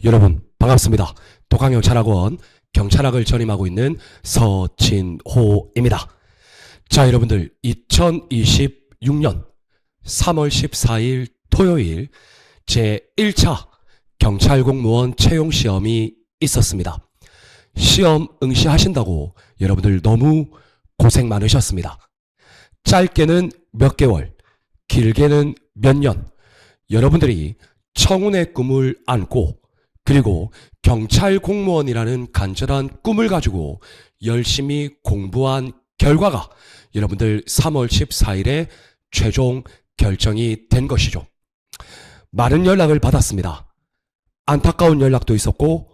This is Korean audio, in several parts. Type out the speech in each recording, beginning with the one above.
여러분 반갑습니다. 독학경찰학원 경찰학을 전임하고 있는 서진호입니다. 자, 여러분들 2026년 3월 14일 토요일 제1차 경찰공무원 채용시험이 있었습니다. 시험 응시하신다고 여러분들 너무 고생 많으셨습니다. 짧게는 몇 개월, 길게는 몇 년, 여러분들이 청운의 꿈을 안고 그리고 경찰 공무원이라는 간절한 꿈을 가지고 열심히 공부한 결과가 여러분들 3월 14일에 최종 결정이 된 것이죠. 많은 연락을 받았습니다. 안타까운 연락도 있었고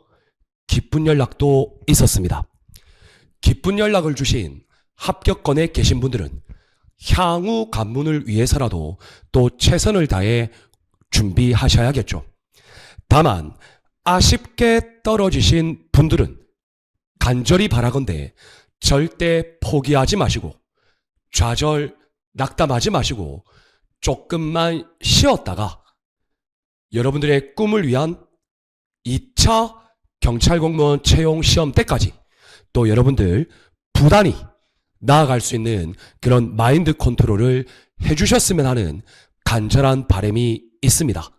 기쁜 연락도 있었습니다. 기쁜 연락을 주신 합격권에 계신 분들은 향후 관문을 위해서라도 또 최선을 다해 준비하셔야겠죠. 다만 아쉽게 떨어지신 분들은 간절히 바라건대 절대 포기하지 마시고 좌절 낙담하지 마시고 조금만 쉬었다가 여러분들의 꿈을 위한 2차 경찰공무원 채용 시험 때까지 또 여러분들 부단히 나아갈 수 있는 그런 마인드 컨트롤을 해주셨으면 하는 간절한 바람이 있습니다.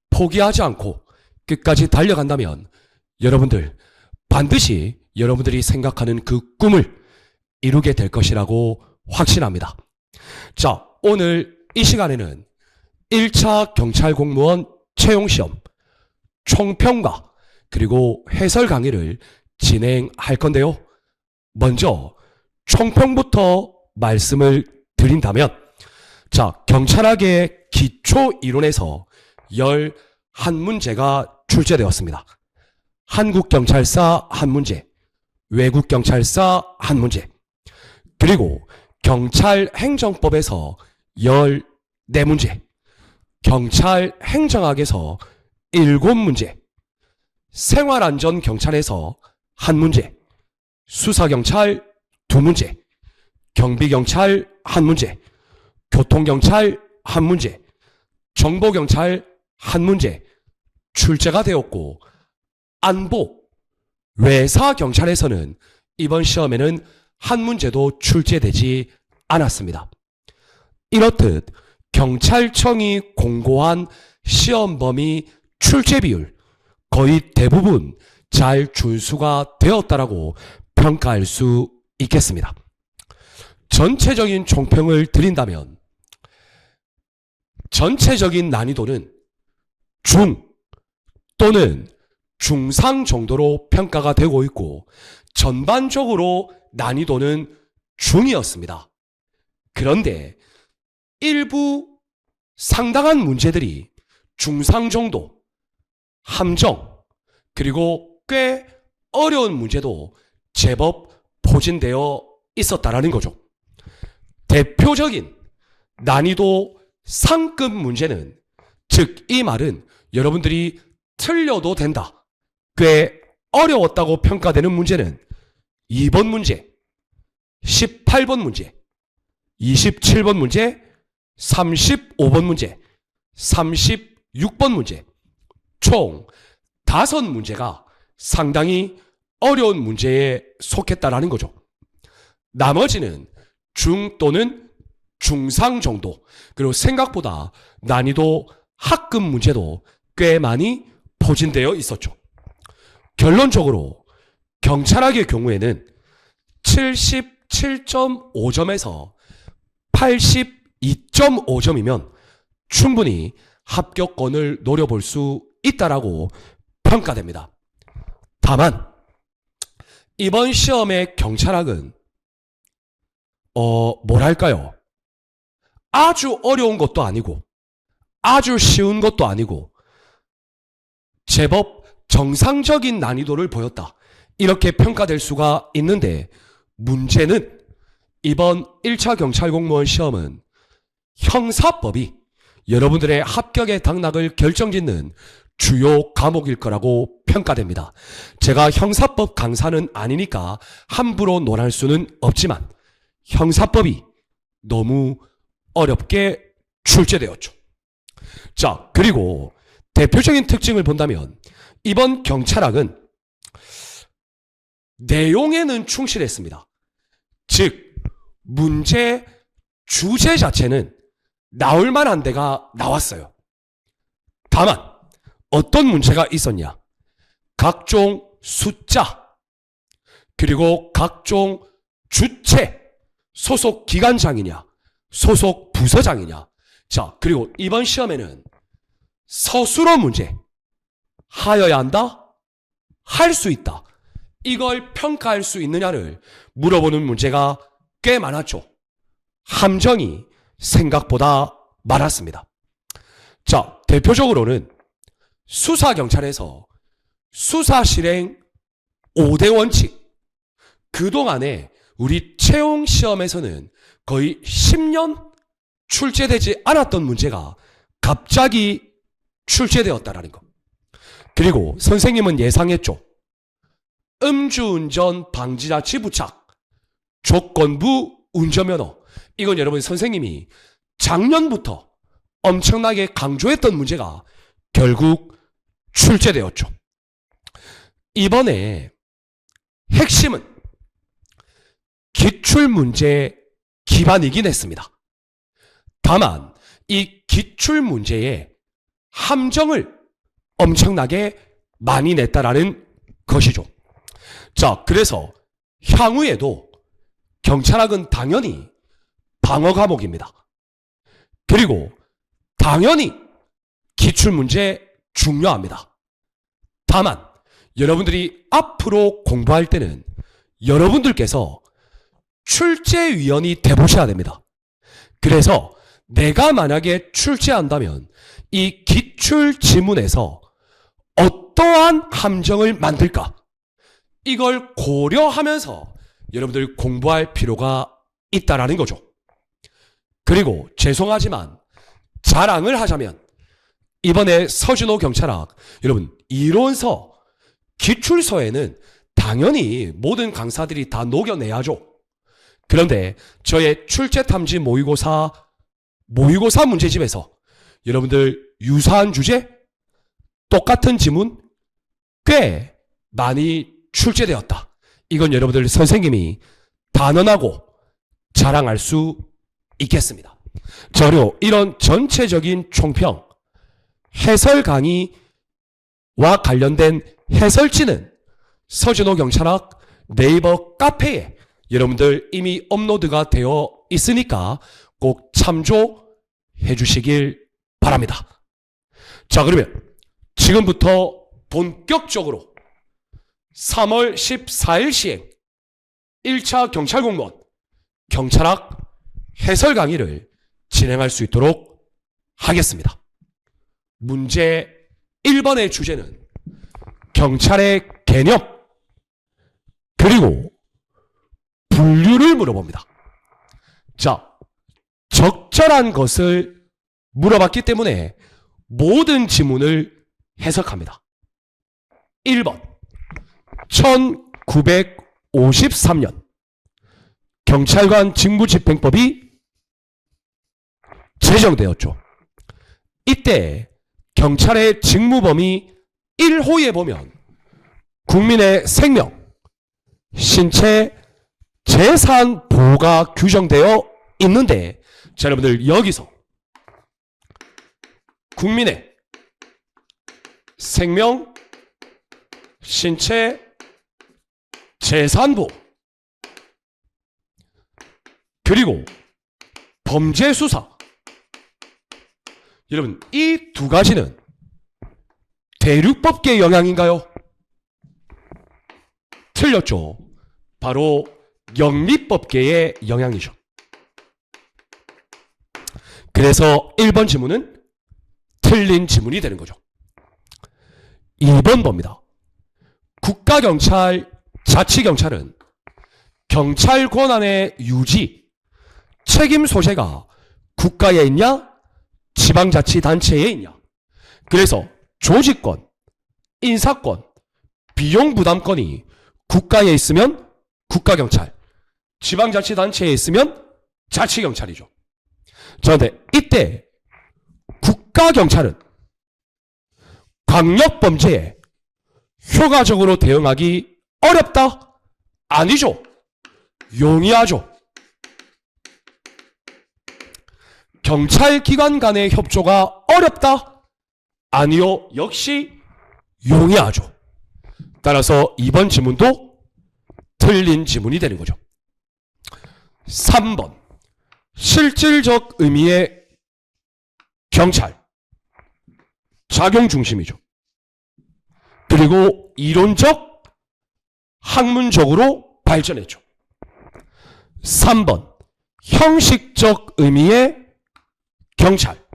포기하지 않고 끝까지 달려간다면 여러분들 반드시 여러분들이 생각하는 그 꿈을 이루게 될 것이라고 확신합니다. 자, 오늘 이 시간에는 1차 경찰공무원 채용시험 총평과 그리고 해설 강의를 진행할 건데요. 먼저 총평부터 말씀을 드린다면, 자, 경찰학의 기초 이론에서 11문제가 출제되었습니다. 한국경찰사 1문제, 외국경찰사 1문제, 그리고 경찰행정법에서 14문제, 경찰행정학에서 7문제, 생활안전경찰에서 1문제, 수사경찰 2문제, 경비경찰 1문제, 교통경찰 1문제, 정보경찰 1문제 출제가 되었고, 안보, 외사경찰에서는 이번 시험에는 1문제도 출제되지 않았습니다. 이렇듯 경찰청이 공고한 시험 범위 출제 비율 거의 대부분 잘 준수가 되었다라고 평가할 수 있겠습니다. 전체적인 총평을 드린다면 전체적인 난이도는 중 또는 중상 정도로 평가가 되고 있고 전반적으로 난이도는 중이었습니다. 그런데 일부 상당한 문제들이 중상 정도, 함정, 그리고 꽤 어려운 문제도 제법 포진되어 있었다라는 거죠. 대표적인 난이도 상급 문제는, 즉 이 말은 여러분들이 틀려도 된다, 꽤 어려웠다고 평가되는 문제는 2번 문제, 18번 문제, 27번 문제, 35번 문제, 36번 문제, 총 5문제가 상당히 어려운 문제에 속했다라는 거죠. 나머지는 중 또는 중상 정도, 그리고 생각보다 난이도 하급 문제도 꽤 많이 포진되어 있었죠. 결론적으로 경찰학의 경우에는 77.5점에서 82.5점이면 충분히 합격권을 노려볼 수 있다라고 평가됩니다. 다만 이번 시험의 경찰학은 뭐랄까요, 아주 어려운 것도 아니고 아주 쉬운 것도 아니고 제법 정상적인 난이도를 보였다, 이렇게 평가될 수가 있는데, 문제는 이번 1차 경찰공무원 시험은 형사법이 여러분들의 합격의 당락을 결정짓는 주요 과목일 거라고 평가됩니다. 제가 형사법 강사는 아니니까 함부로 논할 수는 없지만 형사법이 너무 어렵게 출제되었죠. 자, 그리고 대표적인 특징을 본다면 이번 경찰학은 내용에는 충실했습니다. 즉 문제 주제 자체는 나올 만한 데가 나왔어요. 다만 어떤 문제가 있었냐? 각종 숫자, 그리고 각종 주체, 소속 기관장이냐, 소속 부서장이냐. 자, 그리고 이번 시험에는 서술어 문제, 하여야 한다, 할 수 있다, 이걸 평가할 수 있느냐를 물어보는 문제가 꽤 많았죠. 함정이 생각보다 많았습니다. 자, 대표적으로는 수사경찰에서 수사실행 5대 원칙, 그동안에 우리 채용시험에서는 거의 10년 출제되지 않았던 문제가 갑자기 출제되었다라는 것. 그리고 선생님은 예상했죠. 음주운전 방지자치 부착, 조건부 운전면허. 이건 여러분 선생님이 작년부터 엄청나게 강조했던 문제가 결국 출제되었죠. 이번에 핵심은 기출문제 기반이긴 했습니다. 다만 이 기출문제에 함정을 엄청나게 많이 냈다라는 것이죠. 자, 그래서 향후에도 경찰학은 당연히 방어 과목입니다. 그리고 당연히 기출문제 중요합니다. 다만 여러분들이 앞으로 공부할 때는 여러분들께서 출제위원이 돼보셔야 됩니다. 그래서 내가 만약에 출제한다면 이 기출 지문에서 어떠한 함정을 만들까? 이걸 고려하면서 여러분들이 공부할 필요가 있다라는 거죠. 그리고 죄송하지만 자랑을 하자면 이번에 서준호 경찰학, 여러분 이론서, 기출서에는 당연히 모든 강사들이 다 녹여내야죠. 그런데 저의 출제탐지 모의고사 문제집에서 여러분들 유사한 주제, 똑같은 지문 꽤 많이 출제되었다. 이건 여러분들 선생님이 단언하고 자랑할 수 있겠습니다. 자, 그리고 이런 전체적인 총평, 해설 강의와 관련된 해설지는 서준호 경찰학 네이버 카페에 여러분들 이미 업로드가 되어 있으니까 꼭 참조해 주시길 바랍니다. 자, 그러면 지금부터 본격적으로 3월 14일 시행 1차 경찰공무원 경찰학 해설 강의를 진행할 수 있도록 하겠습니다. 문제 1번의 주제는 경찰의 개념 그리고 분류를 물어봅니다. 자, 적절한 것을 물어봤기 때문에 모든 지문을 해석합니다. 1번 1953년 경찰관 직무집행법이 제정되었죠. 이때 경찰의 직무범위 1호에 보면 국민의 생명, 신체, 재산 보호가 규정되어 있는데, 자, 여러분들 여기서 국민의 생명, 신체, 재산 보호 그리고 범죄 수사, 여러분 이 두 가지는 대륙법계의 영향인가요? 틀렸죠. 바로 영미법계의 영향이죠. 그래서 1번 지문은 틀린 지문이 되는 거죠. 2번 봅니다. 국가경찰, 자치경찰은 경찰 권한의 유지, 책임 소재가 국가에 있냐, 지방자치단체에 있냐. 그래서 조직권, 인사권, 비용부담권이 국가에 있으면 국가경찰, 지방자치단체에 있으면 자치경찰이죠. 그런데 이때 국가경찰은 강력범죄에 효과적으로 대응하기 어렵다? 아니죠. 용이하죠. 경찰 기관 간의 협조가 어렵다? 아니요. 역시 용이하죠. 따라서 이번 지문도 틀린 지문이 되는 거죠. 3번. 실질적 의미의 경찰. 작용 중심이죠. 그리고 이론적, 학문적으로 발전했죠. 3번. 형식적 의미의 경찰.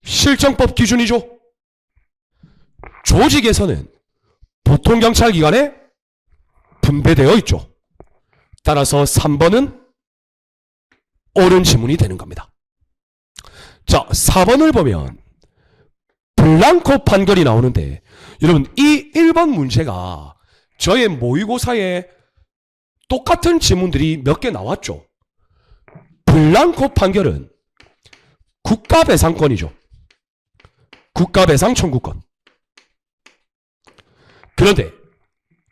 실정법 기준이죠. 조직에서는 보통 경찰 기관에 분배되어 있죠. 따라서 3번은 옳은 지문이 되는 겁니다. 자, 4번을 보면 블랑코 판결이 나오는데 여러분 이 1번 문제가 저의 모의고사에 똑같은 지문들이 몇 개 나왔죠. 블랑코 판결은 국가배상권이죠. 국가배상 청구권. 그런데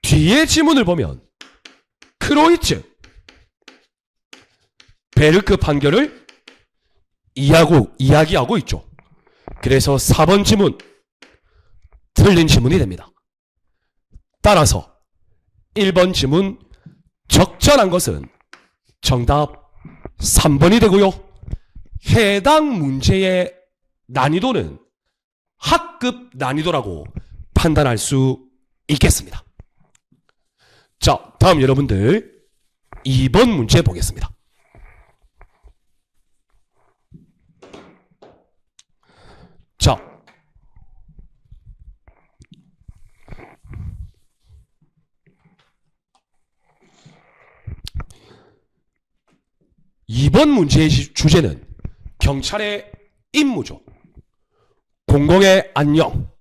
뒤에 지문을 보면 크로이츠, 베르크 판결을 이야기하고 있죠. 그래서 4번 지문 틀린 지문이 됩니다. 따라서 1번 지문 적절한 것은 정답 3번이 되고요. 해당 문제의 난이도는 학급 난이도라고 판단할 수 있겠습니다. 자, 다음 여러분들 2번 문제 보겠습니다. 자, 이번 문제의 주제는 경찰의 임무죠. 공공의 안녕,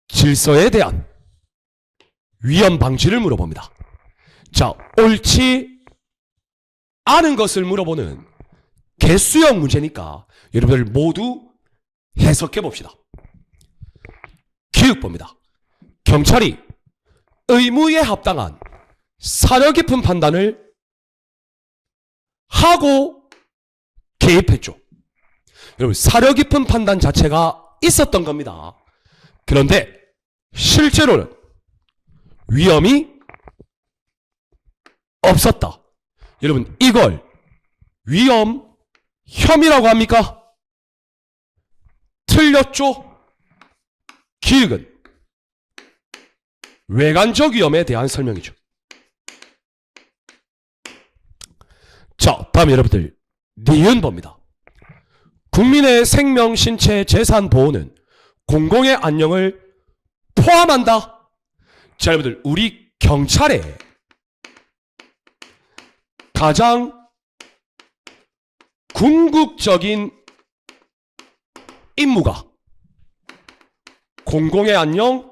질서에 대한 위험 방지를 물어봅니다. 자, 옳지 않은 것을 물어보는 개수형 문제니까 여러분들 모두 해석해 봅시다. 기획봅니다. 경찰이 의무에 합당한 사려 깊은 판단을 하고 개입했죠. 여러분, 사려 깊은 판단 자체가 있었던 겁니다. 그런데 실제로는 위험이 없었다. 여러분, 이걸 위험 혐의라고 합니까? 틀렸죠? 기획은 외관적 위험에 대한 설명이죠. 자, 다음 여러분들 니은 봅니다. 국민의 생명, 신체, 재산 보호는 공공의 안녕을 포함한다. 자, 여러분들 우리 경찰의 가장 궁극적인 임무가 공공의 안녕,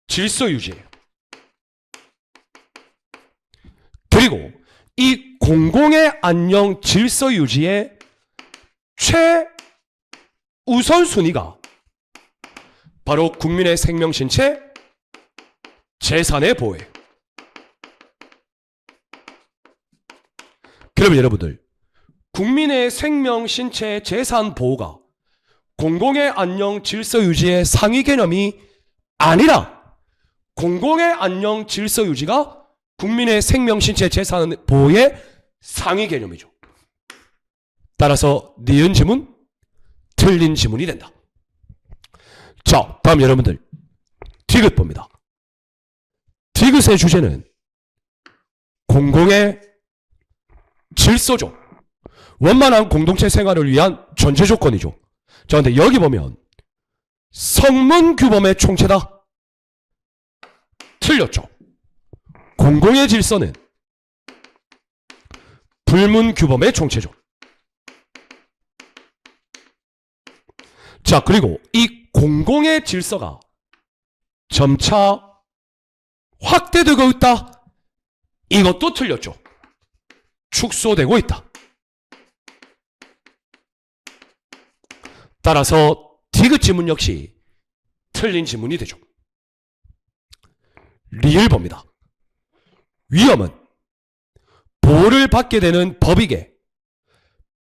질서 유지예요. 그리고 이 공공의 안녕, 질서 유지의 최우선순위가 바로 국민의 생명, 신체, 재산의 보호예요. 그러면 여러분들 국민의 생명, 신체, 재산 보호가 공공의 안녕, 질서 유지의 상위 개념이 아니라 공공의 안녕, 질서 유지가 국민의 생명, 신체, 재산 보호의 상위 개념이죠. 따라서 니은 지문 틀린 지문이 된다. 자, 다음 여러분들 디귿 봅니다. 디귿의 주제는 공공의 질서죠. 원만한 공동체 생활을 위한 전제 조건이죠. 자, 근데 여기 보면 성문 규범의 총체다. 틀렸죠. 공공의 질서는 불문 규범의 총체죠. 자, 그리고 이 공공의 질서가 점차 확대되고 있다. 이것도 틀렸죠. 축소되고 있다. 따라서 디귿 지문 역시 틀린 지문이 되죠. 리을 봅니다. 위험은 보호를 받게 되는 법익에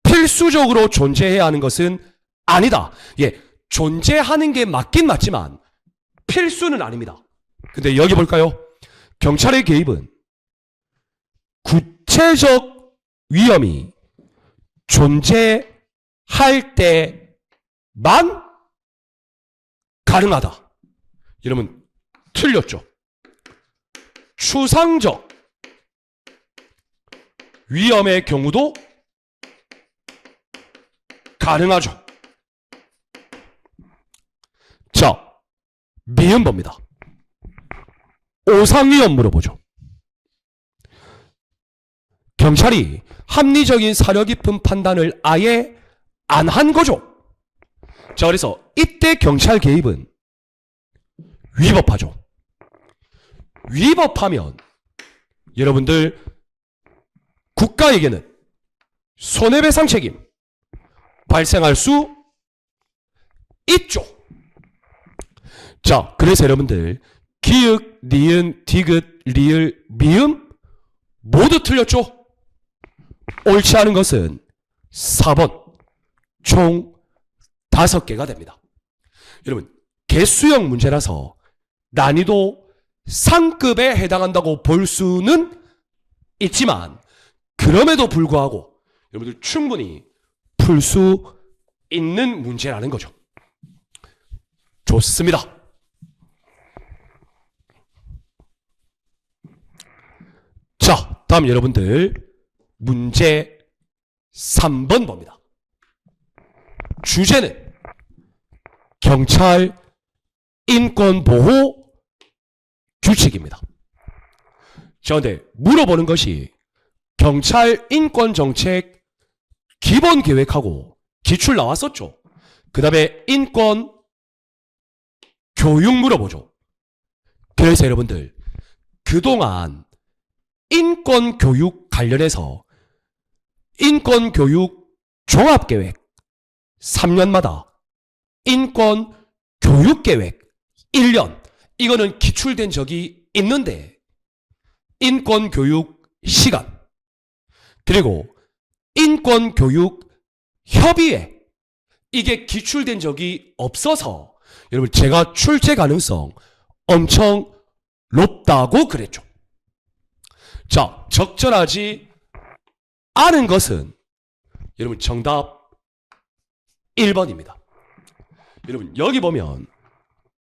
필수적으로 존재해야 하는 것은 아니다. 예, 존재하는 게 맞긴 맞지만 필수는 아닙니다. 근데 여기 볼까요? 경찰의 개입은 구체적 위험이 존재할 때만 가능하다. 이러면 틀렸죠. 추상적 위험의 경우도 가능하죠. 자, 미음 봅니다. 오상위험 물어보죠. 경찰이 합리적인 사려 깊은 판단을 아예 안 한 거죠. 자, 그래서 이때 경찰 개입은 위법하죠. 위법하면 여러분들 국가에게는 손해배상 책임 발생할 수 있죠. 자, 그래서 여러분들 기역, 니은, 디귿, 리을, 미음 모두 틀렸죠. 옳지 않은 것은 4번 총 5개가 됩니다. 여러분 개수형 문제라서 난이도 상급에 해당한다고 볼 수는 있지만 그럼에도 불구하고 여러분들 충분히 풀 수 있는 문제라는 거죠. 좋습니다. 자, 다음 여러분들 문제 3번 봅니다. 주제는 경찰 인권보호 규칙입니다. 자, 근데 물어보는 것이 경찰 인권정책 기본계획하고 기출 나왔었죠. 그 다음에 인권 교육 물어보죠. 그래서 여러분들 그동안 인권교육 관련해서 인권교육 종합계획 3년마다 인권교육계획 1년 이거는 기출된 적이 있는데 인권교육 시간 그리고 인권교육 협의회 이게 기출된 적이 없어서 여러분 제가 출제 가능성 엄청 높다고 그랬죠. 자, 적절하지 않은 것은 여러분 정답 1번입니다. 여러분 여기 보면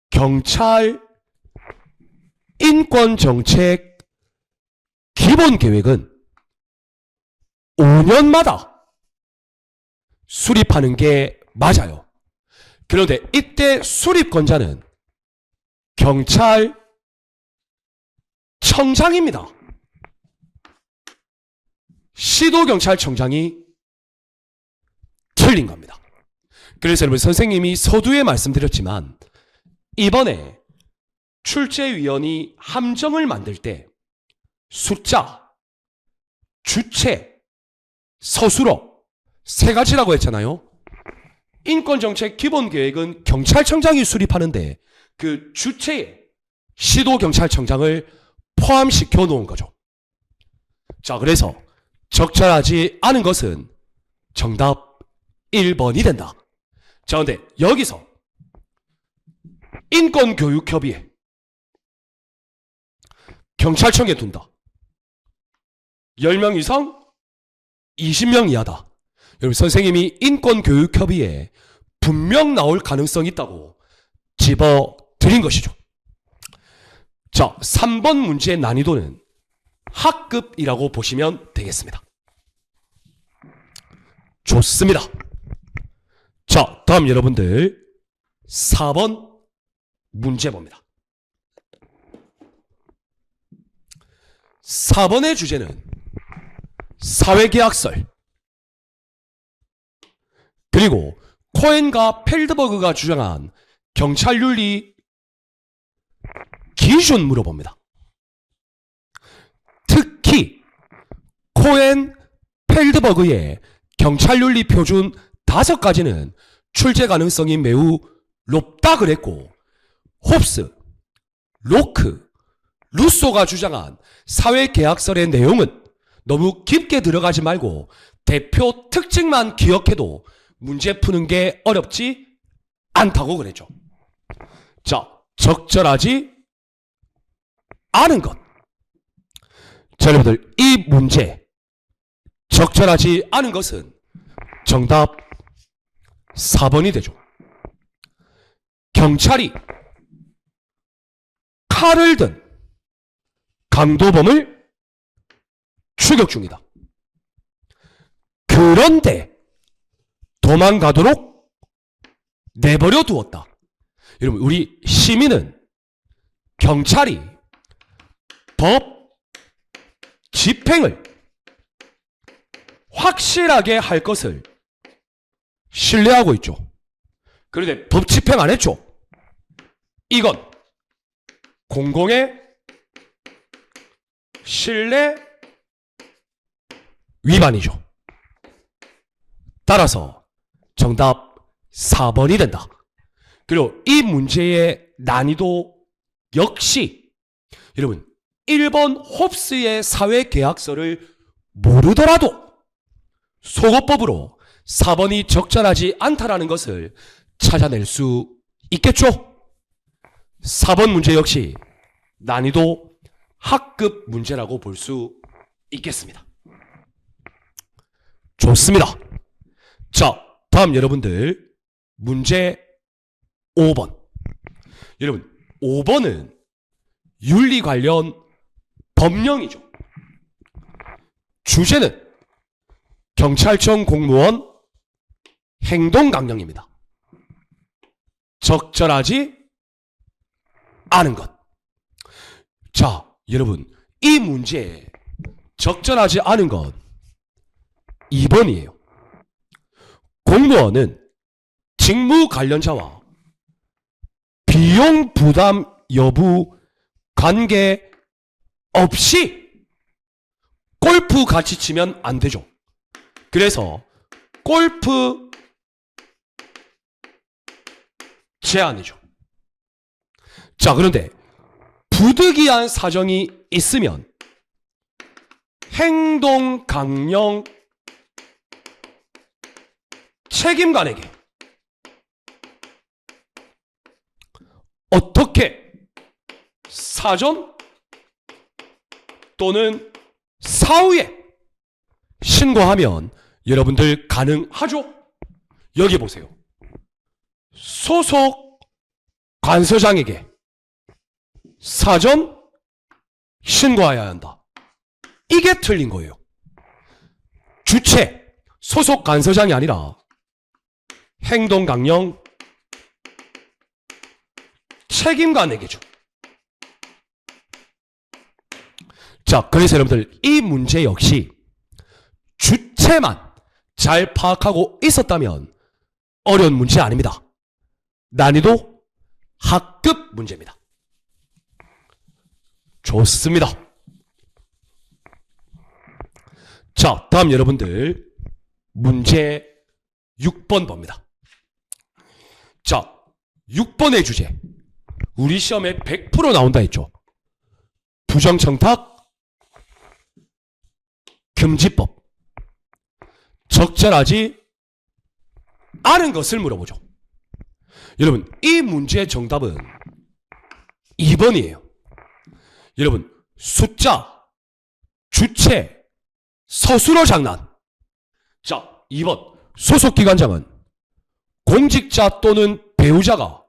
경찰 인권정책 기본계획은 5년마다 수립하는 게 맞아요. 그런데 이때 수립권자는 경찰청장입니다. 시도경찰청장이 틀린 겁니다. 그래서 여러분 선생님이 서두에 말씀드렸지만 이번에 출제위원이 함정을 만들 때 숫자, 주체, 서술어 3가지라고 했잖아요. 인권정책 기본계획은 경찰청장이 수립하는데 그 주체에 시도경찰청장을 포함시켜 놓은 거죠. 자, 그래서 적절하지 않은 것은 정답 1번이 된다. 자, 근데 여기서 인권교육협의회 경찰청에 둔다. 10명 이상 20명 이하다. 여러분 선생님이 인권교육협의회에 분명 나올 가능성이 있다고 집어드린 것이죠. 자, 3번 문제의 난이도는 학급이라고 보시면 되겠습니다. 좋습니다. 자, 다음 여러분들 4번 문제 봅니다. 4번의 주제는 사회계약설 그리고 코엔과 펠드버그가 주장한 경찰윤리 기준 물어봅니다. 특히 코엔 펠드버그의 경찰윤리 표준 5가지는 출제 가능성이 매우 높다 그랬고, 홉스, 로크, 루소가 주장한 사회계약설의 내용은 너무 깊게 들어가지 말고 대표 특징만 기억해도 문제 푸는 게 어렵지 않다고 그랬죠. 자, 적절하지 않은 것. 자, 여러분들, 이 문제 적절하지 않은 것은 정답 4번이 되죠. 경찰이 칼을 든 강도범을 추격 중이다. 그런데 도망가도록 내버려 두었다. 여러분, 우리 시민은 경찰이 법 집행을 확실하게 할 것을 신뢰하고 있죠. 그런데 법 집행 안 했죠. 이건 공공의 신뢰 위반이죠. 따라서 정답 4번이 된다. 그리고 이 문제의 난이도 역시 여러분 1번 홉스의 사회계약서를 모르더라도 속어법으로 4번이 적절하지 않다라는 것을 찾아낼 수 있겠죠? 4번 문제 역시 난이도 학급 문제라고 볼 수 있겠습니다. 좋습니다. 자, 다음 여러분들 문제 5번. 여러분 5번은 윤리 관련 법령이죠. 주제는 경찰청 공무원 행동강령입니다. 적절하지 않은 것. 자, 여러분 이 문제에 적절하지 않은 것 2번이에요. 공무원은 직무 관련자와 비용 부담 여부 관계 없이 골프 같이 치면 안 되죠. 그래서 골프 제한이죠. 자, 그런데 부득이한 사정이 있으면 행동 강령 책임관에게 어떻게 사전 또는 사후에 신고하면 여러분들 가능하죠? 여기 보세요. 소속 관서장에게 사전 신고해야 한다. 이게 틀린 거예요. 주체, 소속 관서장이 아니라 행동강령 책임관에게죠. 자, 그래서 여러분들 이 문제 역시 주체만 잘 파악하고 있었다면 어려운 문제 아닙니다. 난이도 학급 문제입니다. 좋습니다. 자, 다음 여러분들 문제 6번 봅니다. 자, 6번의 주제 우리 시험에 100% 나온다 했죠. 부정청탁 금지법 적절하지 않은 것을 물어보죠. 여러분 이 문제의 정답은 2번이에요. 여러분 숫자, 주체, 서술어 장난. 자, 2번 소속기관장은 공직자 또는 배우자가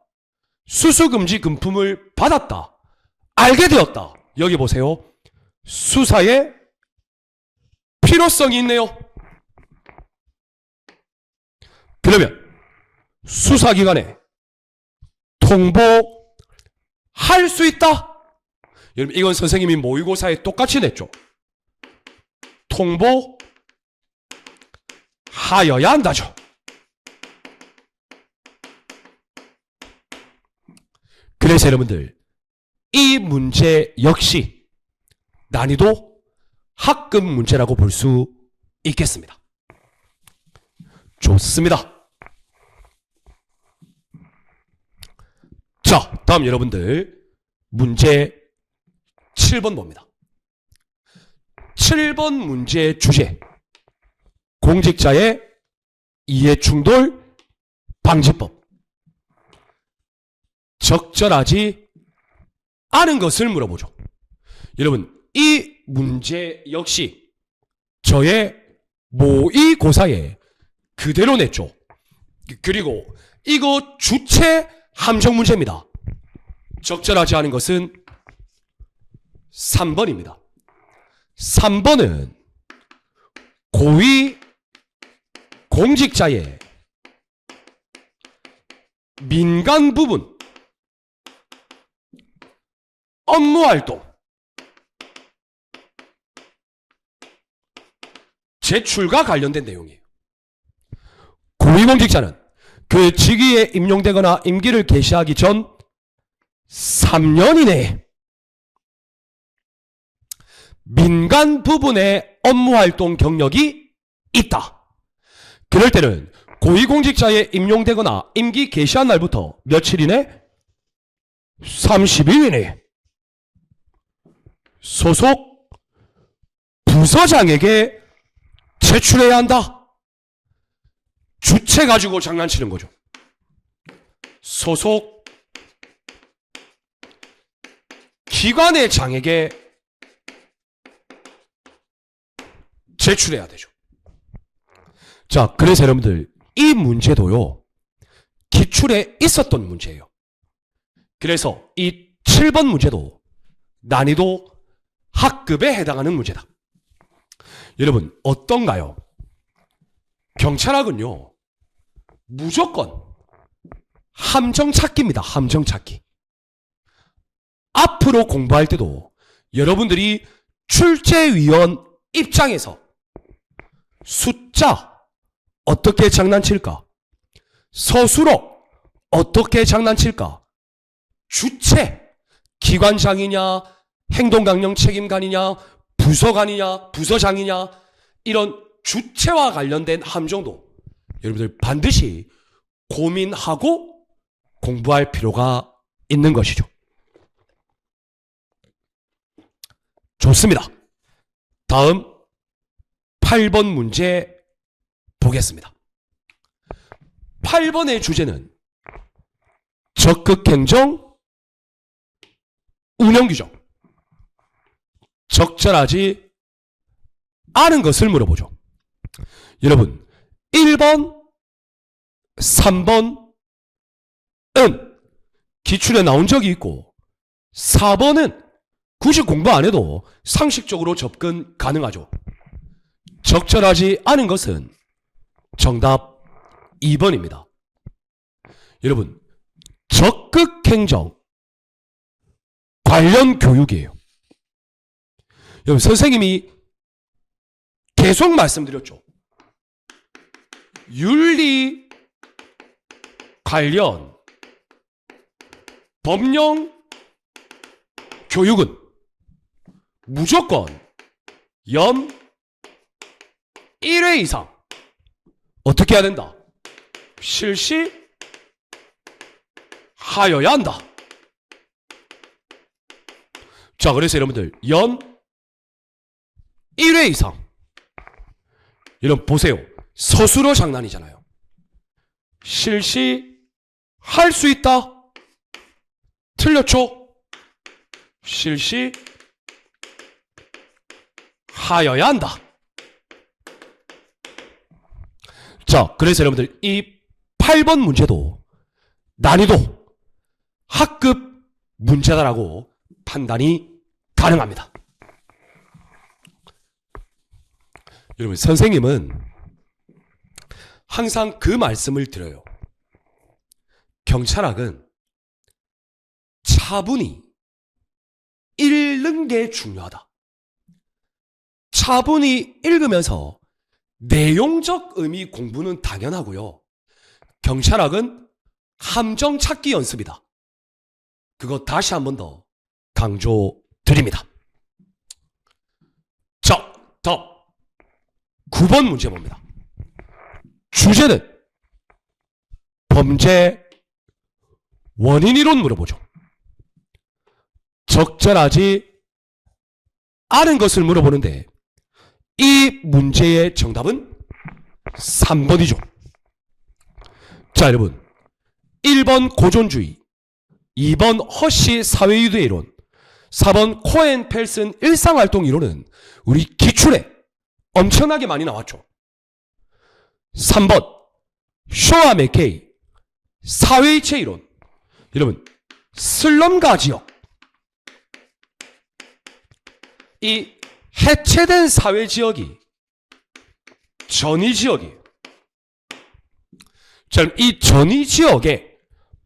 수수금지 금품을 받았다, 알게 되었다. 여기 보세요. 수사에 필요성이 있네요. 그러면 수사기관에 통보할 수 있다? 여러분 이건 선생님이 모의고사에 똑같이 냈죠. 통보하여야 한다죠. 그래서 여러분들 이 문제 역시 난이도 학급 문제라고 볼 수 있겠습니다. 좋습니다. 자, 다음 여러분들 문제 7번 봅니다. 7번 문제의 주제, 공직자의 이해충돌 방지법. 적절하지 않은 것을 물어보죠. 여러분, 이 문제 역시 저의 모의고사에 그대로 냈죠. 그리고 이거 주체 함정 문제입니다. 적절하지 않은 것은 3번입니다. 3번은 고위 공직자의 민간 부분 업무활동 제출과 관련된 내용이에요. 고위공직자는 그 직위에 임용되거나 임기를 개시하기 전 3년 이내에 민간 부분의 업무활동 경력이 있다. 그럴 때는 고위공직자에 임용되거나 임기 개시한 날부터 며칠 이내? 30일 이내에 소속 부서장에게 제출해야 한다. 주체 가지고 장난치는 거죠. 소속 기관의 장에게 제출해야 되죠. 자, 그래서 여러분들 이 문제도요, 기출에 있었던 문제예요. 그래서 이 7번 문제도 난이도 학급에 해당하는 문제다. 여러분, 어떤가요? 경찰학은요, 무조건 함정 찾기입니다. 함정 찾기. 앞으로 공부할 때도 여러분들이 출제위원 입장에서 숫자 어떻게 장난칠까? 서술어 어떻게 장난칠까? 주체, 기관장이냐, 행동강령 책임관이냐, 부서관이냐, 부서장이냐, 이런 주체와 관련된 함정도 여러분들 반드시 고민하고 공부할 필요가 있는 것이죠. 좋습니다. 다음 8번 문제 보겠습니다. 8번의 주제는 적극행정 운영규정. 적절하지 않은 것을 물어보죠. 여러분, 1번, 3번은 기출에 나온 적이 있고 4번은 굳이 공부 안 해도 상식적으로 접근 가능하죠. 적절하지 않은 것은 정답 2번입니다. 여러분, 적극행정 관련 교육이에요. 여러분, 선생님이 계속 말씀드렸죠. 윤리 관련 법령 교육은 무조건 연 1회 이상 어떻게 해야 된다? 실시하여야 한다. 자, 그래서 여러분들 연 1회 이상, 여러분 보세요. 서술어 장난이잖아요. 실시할 수 있다. 틀렸죠? 실시하여야 한다. 자, 그래서 여러분들 이 8번 문제도 난이도 학급 문제다라고 판단이 가능합니다. 여러분, 선생님은 항상 그 말씀을 드려요. 경찰학은 차분히 읽는 게 중요하다. 차분히 읽으면서 내용적 의미 공부는 당연하고요. 경찰학은 함정 찾기 연습이다. 그거 다시 한 번 더 강조드립니다. 자, 다음 9번 문제 봅니다. 주제는 범죄 원인이론 물어보죠. 적절하지 않은 것을 물어보는데 이 문제의 정답은 3번이죠. 자, 여러분, 1번 고존주의, 2번 허쉬 사회유대 이론, 4번 코엔 펠슨 일상활동 이론은 우리 기출에 엄청나게 많이 나왔죠. 3번 쇼와 맥케이 사회이체 이론. 여러분, 슬럼가 지역, 이 해체된 사회 지역이 전위 지역이에요. 자, 이 전위 지역에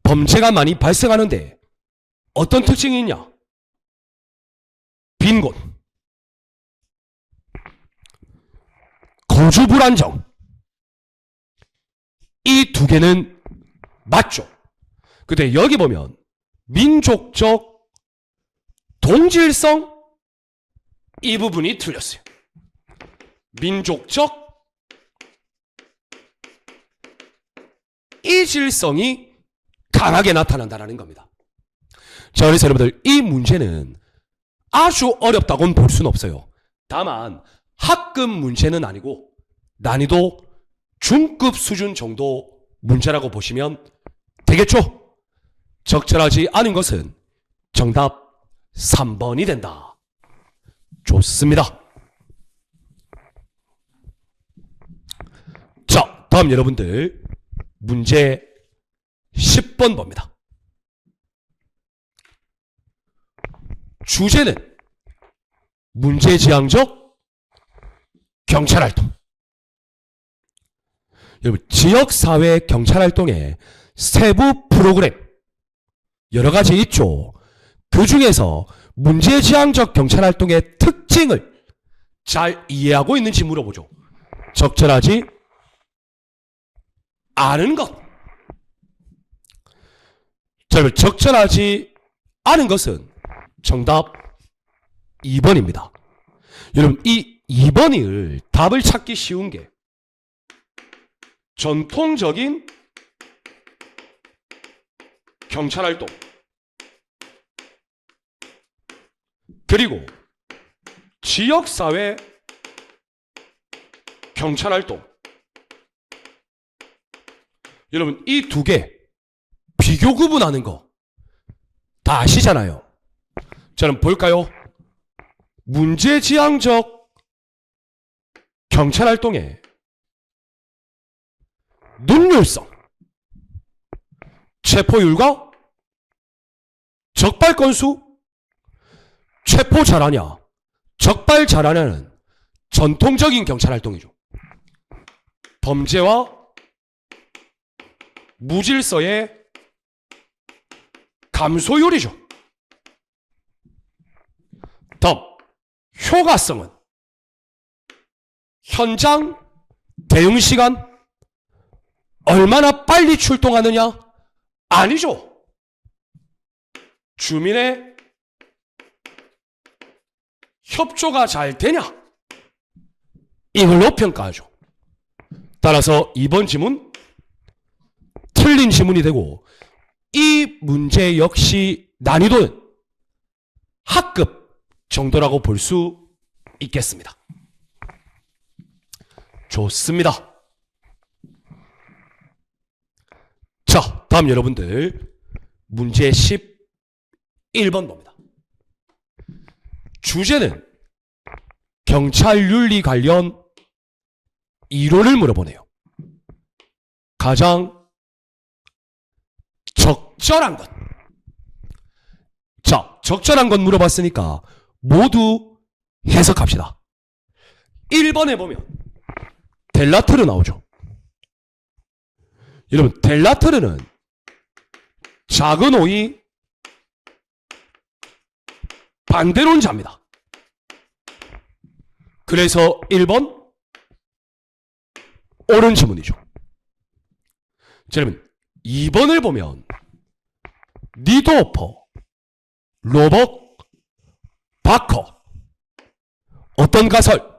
범죄가 많이 발생하는데 어떤 특징이 있냐? 빈곤, 거주 불안정, 이 두 개는 맞죠. 근데 여기 보면 민족적 동질성, 이 부분이 틀렸어요. 민족적 이질성이 강하게 나타난다는 겁니다. 자, 그래서 여러분들, 이 문제는 아주 어렵다고는 볼 수는 없어요. 다만 학급 문제는 아니고 난이도 중급 수준 정도 문제라고 보시면 되겠죠? 적절하지 않은 것은 정답 3번이 된다. 좋습니다. 자, 다음 여러분들 문제 10번 봅니다. 주제는 문제지향적 경찰활동. 여러분, 지역사회 경찰활동의 세부 프로그램 여러 가지 있죠. 그 중에서 문제지향적 경찰활동의 특징을 잘 이해하고 있는지 물어보죠. 적절하지 않은 것. 자, 적절하지 않은 것은 정답 2번입니다. 여러분, 이 2번을 답을 찾기 쉬운 게 전통적인 경찰활동 그리고 지역사회 경찰활동, 여러분 이 두 개 비교 구분하는 거 다 아시잖아요. 저는 볼까요? 문제지향적 경찰활동의 능률성, 체포율과 적발 건수, 체포 잘하냐, 적발 잘하냐는 전통적인 경찰활동이죠. 범죄와 무질서의 감소율이죠. 다음, 효과성은 현장 대응 시간, 얼마나 빨리 출동하느냐? 아니죠. 주민의 협조가 잘 되냐? 이걸로 평가하죠. 따라서 이번 지문 틀린 지문이 되고, 이 문제 역시 난이도는 학급 정도라고 볼 수 있겠습니다. 좋습니다. 자, 다음 여러분들 문제 11번 봅니다. 주제는 경찰윤리 관련 이론을 물어보네요. 가장 적절한 것. 자, 적절한 것 물어봤으니까 모두 해석합시다. 1번에 보면 델라트르 나오죠. 여러분, 델라트르는 작은 오이 반대론자입니다. 그래서 1번 옳은 지문이죠. 자, 여러분 2번을 보면 니도퍼, 로벅, 바커, 어떤 가설?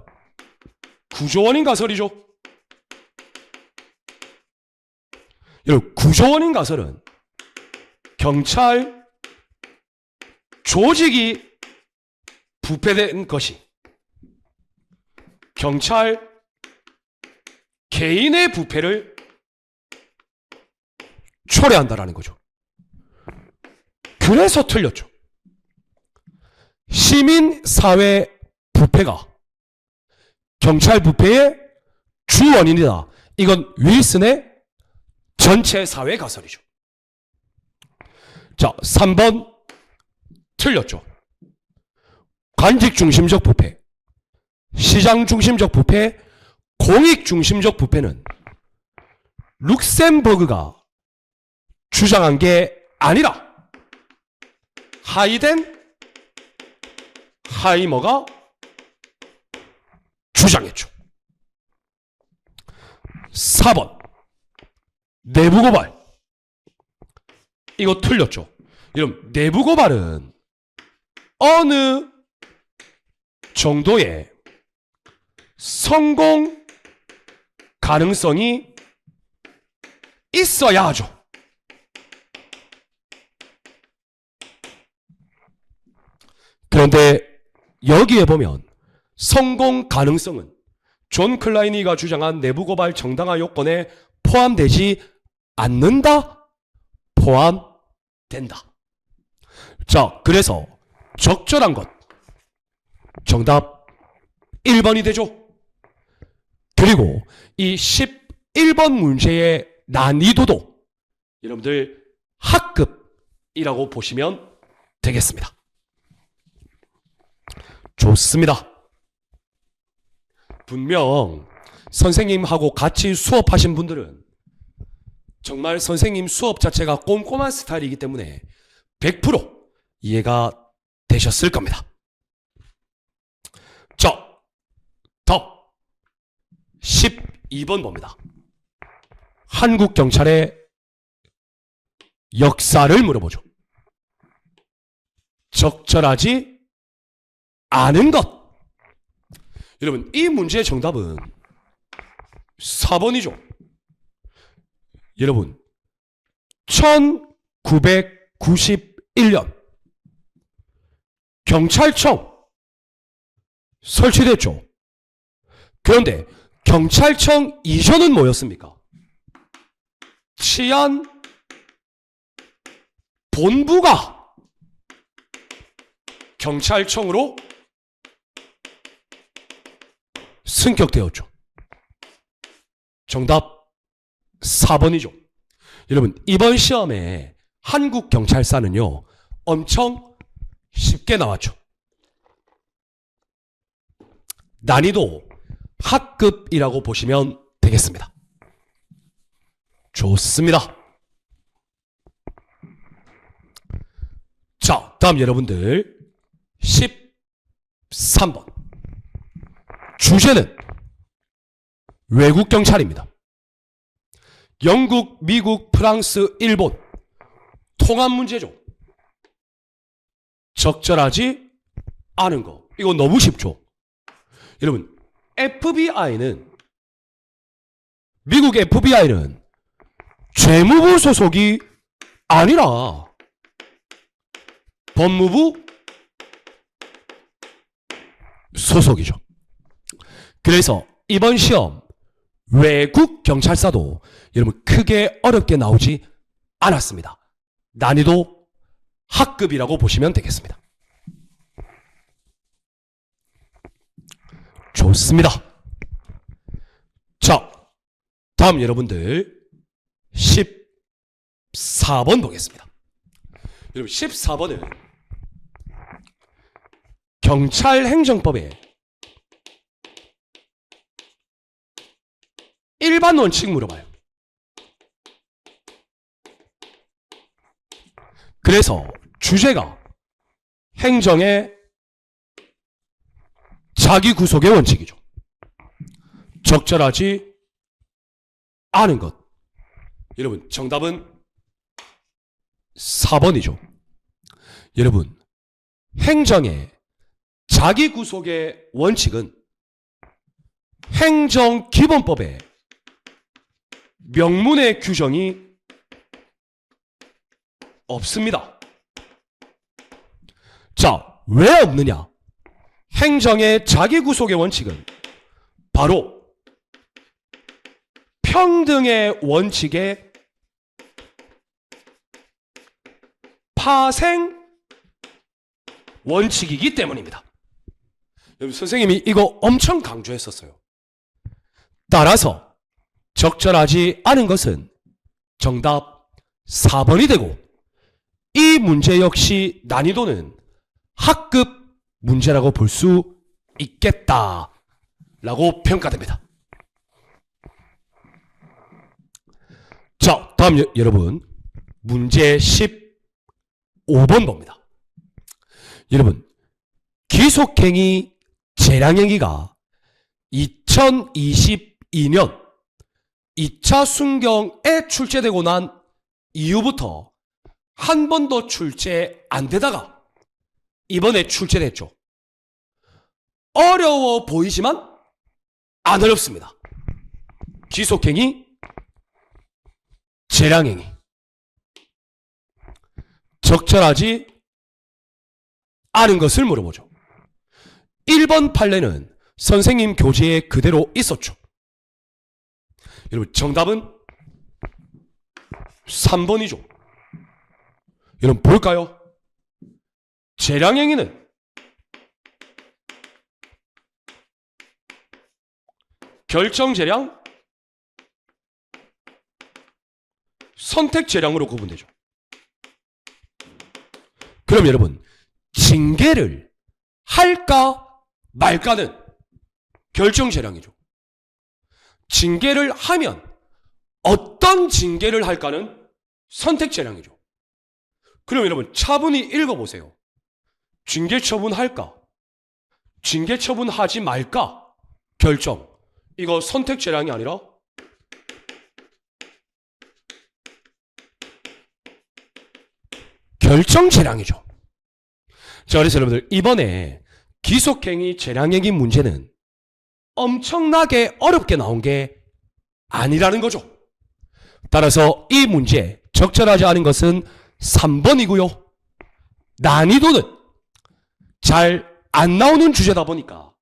구조원인 가설이죠. 여러분, 구조원인 가설은 경찰 조직이 부패된 것이 경찰 개인의 부패를 초래한다라는 거죠. 그래서 틀렸죠. 시민사회 부패가 경찰 부패의 주 원인이다. 이건 윌슨의 전체 사회 가설이죠. 자, 3번 틀렸죠. 관직 중심적 부패, 시장 중심적 부패, 공익 중심적 부패는 룩셈버그가 주장한 게 아니라 하이머가 주장했죠. 4번 내부 고발, 이거 틀렸죠. 여러분, 내부 고발은 어느 정도의 성공 가능성이 있어야 하죠. 그런데 여기에 보면 성공 가능성은 존 클라이니가 주장한 내부 고발 정당화 요건에 포함되지 않는다? 포함된다. 자, 그래서 적절한 것 정답 1번이 되죠. 그리고 이 11번 문제의 난이도도 여러분들 학급이라고 보시면 되겠습니다. 좋습니다. 분명 선생님하고 같이 수업하신 분들은 정말 선생님 수업 자체가 꼼꼼한 스타일이기 때문에 100% 이해가 되셨을 겁니다. 자, 다음 12번 봅니다. 한국 경찰의 역사를 물어보죠. 적절하지 않은 것. 여러분, 이 문제의 정답은 4번이죠. 여러분, 1991년 경찰청 설치됐죠. 그런데 경찰청 이전은 뭐였습니까? 치안 본부가 경찰청으로 승격되었죠. 정답 4번이죠. 여러분, 이번 시험에 한국 경찰사는요 엄청 쉽게 나왔죠. 난이도 학급이라고 보시면 되겠습니다. 좋습니다. 자, 다음 여러분들 13번 주제는 외국 경찰입니다. 영국, 미국, 프랑스, 일본 통합 문제죠. 적절하지 않은 거. 이거 너무 쉽죠. 여러분, 미국 FBI는 재무부 소속이 아니라 법무부 소속이죠. 그래서 이번 시험 외국 경찰사도 여러분 크게 어렵게 나오지 않았습니다. 난이도 학급이라고 보시면 되겠습니다. 좋습니다. 자, 다음 여러분들 14번 보겠습니다. 여러분, 14번은 경찰행정법의 일반 원칙 물어봐요. 그래서 주제가 행정의 자기 구속의 원칙이죠. 적절하지 않은 것. 여러분, 정답은 4번이죠. 여러분, 행정의 자기 구속의 원칙은 행정기본법의 명문의 규정이 없습니다. 자, 왜 없느냐? 행정의 자기구속의 원칙은 바로 평등의 원칙의 파생 원칙이기 때문입니다. 여러분, 선생님이 이거 엄청 강조했었어요. 따라서 적절하지 않은 것은 정답 4번이 되고, 이 문제 역시 난이도는 학급 문제라고 볼 수 있겠다라고 평가됩니다. 자, 다음 여러분, 문제 15번 봅니다. 여러분, 기속행위 재량행위가 2022년 2차 순경에 출제되고 난 이후부터 한 번도 출제 안 되다가 이번에 출제됐죠. 어려워 보이지만 안 어렵습니다. 기속행위 재량행위. 적절하지 않은 것을 물어보죠. 1번 판례는 선생님 교재에 그대로 있었죠. 여러분, 정답은 3번이죠. 여러분, 볼까요? 재량행위는 결정재량, 선택재량으로 구분되죠. 그럼 여러분, 징계를 할까 말까는 결정재량이죠. 징계를 하면 어떤 징계를 할까는 선택재량이죠. 그럼 여러분, 차분히 읽어보세요. 징계 처분할까? 징계 처분하지 말까? 결정. 이거 선택재량이 아니라 결정재량이죠. 자, 그래서 여러분들, 이번에 기속행위 재량행위 문제는 엄청나게 어렵게 나온 게 아니라는 거죠. 따라서 이 문제 적절하지 않은 것은 3번이고요. 난이도는 잘 안 나오는 주제다 보니까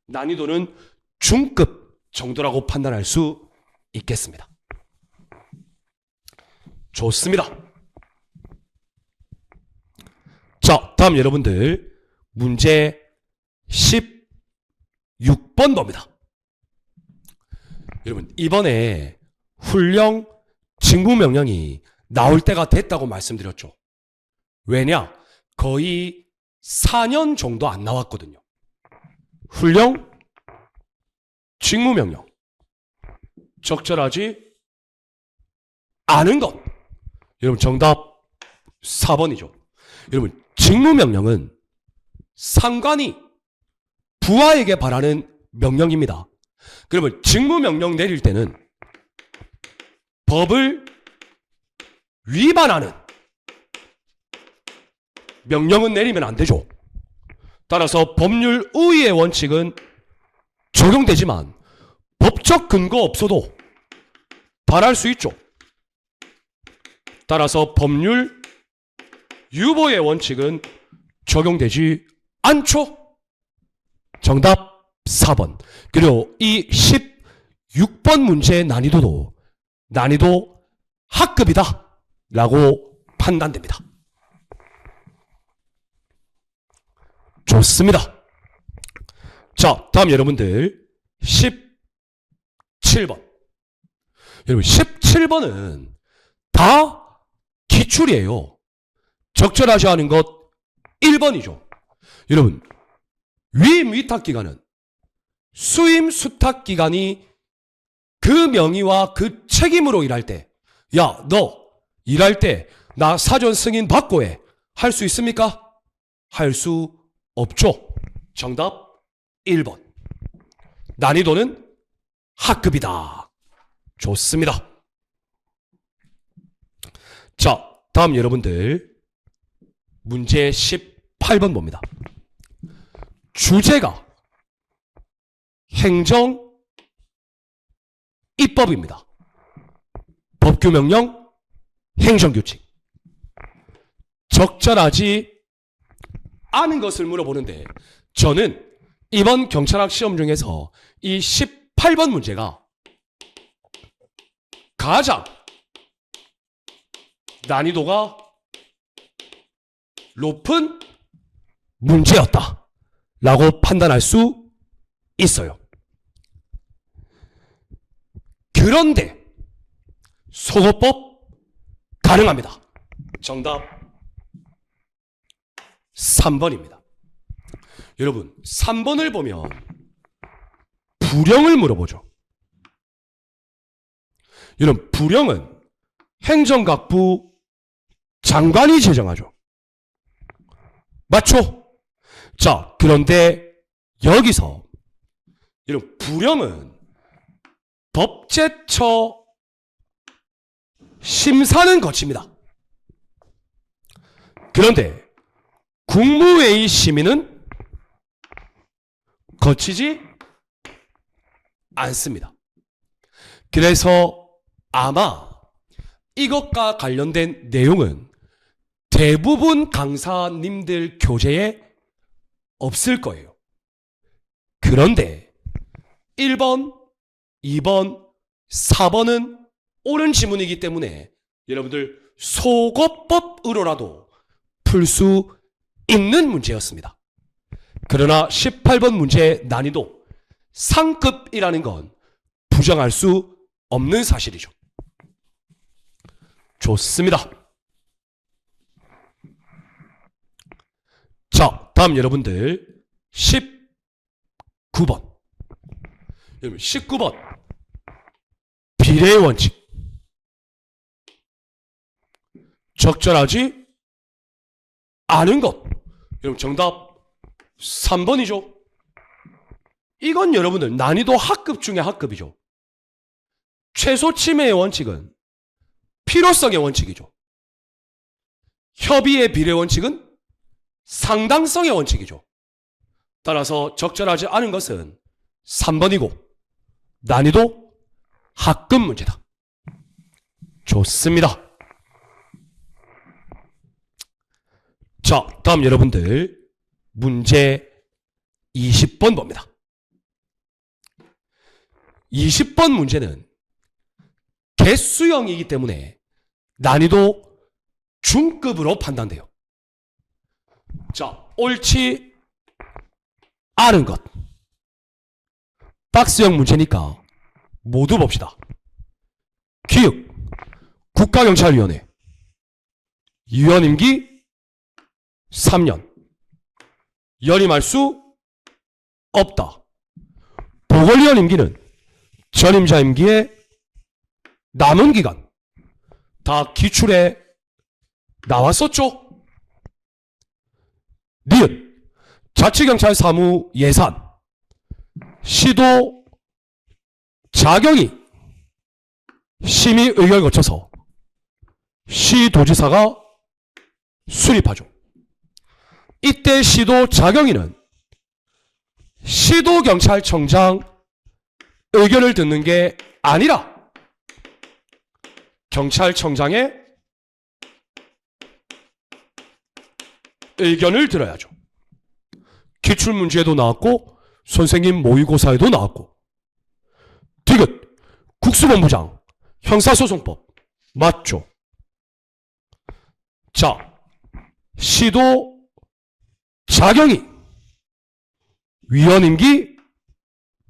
난이도는 중급 정도라고 판단할 수 있겠습니다. 좋습니다. 자, 다음 여러분들, 문제 16번 봅니다. 여러분, 이번에 훈령 직무명령이 나올 때가 됐다고 말씀드렸죠. 왜냐? 거의 4년 정도 안 나왔거든요. 훈령 직무명령 적절하지 않은 것. 여러분, 정답 4번이죠. 여러분, 직무명령은 상관이 부하에게 바라는 명령입니다. 그러면 직무명령 내릴 때는 법을 위반하는 명령은 내리면 안 되죠. 따라서 법률 우위의 원칙은 적용되지만 법적 근거 없어도 발할 수 있죠. 따라서 법률 유보의 원칙은 적용되지 않죠. 정답 4번. 그리고 이 16번 문제의 난이도도 난이도 학급이다 라고 판단됩니다. 좋습니다. 자, 다음 여러분들 17번. 여러분, 17번은 다 기출이에요. 적절하지 않은 것 1번이죠. 여러분, 위임 위탁기관은 수임 수탁기관이 그 명의와 그 책임으로 일할 때, 야, 너 일할 때 나 사전 승인 받고 해. 할 수 있습니까? 할 수 없죠. 정답 1번. 난이도는 학급이다. 좋습니다. 자, 다음 여러분들 문제 18번 봅니다. 주제가 행정 입법입니다. 법규명령, 행정규칙. 적절하지 않은 것을 물어보는데 저는 이번 경찰학 시험 중에서 이 18번 문제가 가장 난이도가 높은 문제였다 라고 판단할 수 있어요. 그런데 속어법 가능합니다. 정답 3번입니다. 여러분 3번을 보면 부령을 물어보죠. 여러분 부령은 행정각부 장관이 제정하죠. 맞죠? 자, 그런데 여기서 여러분 부령은 법제처 심사는 거칩니다. 그런데 국무회의 심의는 거치지 않습니다. 그래서 아마 이것과 관련된 내용은 대부분 강사님들 교재에 없을 거예요. 그런데 1번, 2번, 4번은 옳은 지문이기 때문에 여러분들 속어법으로라도 풀 수 있는 문제였습니다. 그러나 18번 문제의 난이도 상급이라는 건 부정할 수 없는 사실이죠. 좋습니다. 자, 다음 여러분들 19번. 여러분 19번 비례의 원칙. 적절하지 않은 것. 여러분 정답 3번이죠. 이건 여러분들 난이도 학급 중에 학급이죠. 최소 침해의 원칙은 필요성의 원칙이죠. 협의의 비례 원칙은 상당성의 원칙이죠. 따라서 적절하지 않은 것은 3번이고 난이도 학급 문제다. 좋습니다. 자, 다음 여러분들 문제 20번 봅니다. 20번 문제는 개수형이기 때문에 난이도 중급으로 판단돼요. 자, 옳지 않은 것. 박스형 문제니까 모두 봅시다. 기획 국가경찰위원회 위원 임기 3년. 연임할 수 없다. 보궐위원 임기는 전임자 임기의 남은 기간. 다 기출에 나왔었죠. 니은 자치경찰 사무 예산 시도 자경이 심의 의결을 거쳐서 시도지사가 수립하죠. 이때 시도 자경위는 시도경찰청장 의견을 듣는 게 아니라 경찰청장의 의견을 들어야죠. 기출문제에도 나왔고 선생님 모의고사에도 나왔고. 디귿 국수본부장 형사소송법 맞죠? 자, 시도 자경이 위원 임기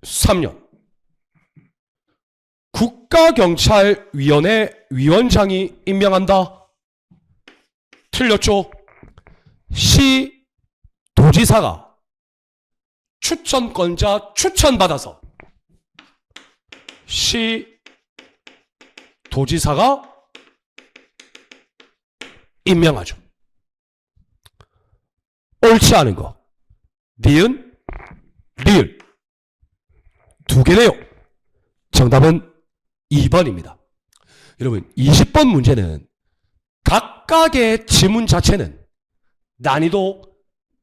3년. 국가경찰위원회 위원장이 임명한다. 틀렸죠? 시도지사가 추천권자 추천받아서 시도지사가 임명하죠. 옳지 않은 거. 니은, 리을. 두 개네요. 정답은 2번입니다. 여러분 20번 문제는 각각의 지문 자체는 난이도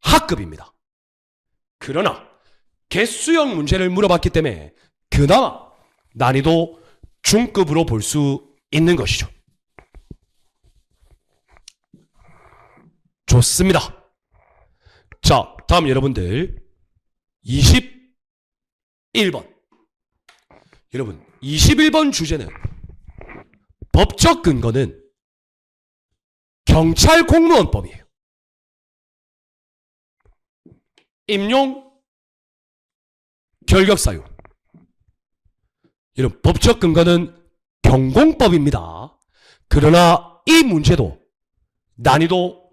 하급입니다. 그러나 개수형 문제를 물어봤기 때문에 그나마 난이도 중급으로 볼 수 있는 것이죠. 좋습니다. 자, 다음 여러분들 21번. 여러분 21번 주제는 법적 근거는 경찰 공무원법이에요. 임용 결격사유. 여러분 법적 근거는 경공법입니다. 그러나 이 문제도 난이도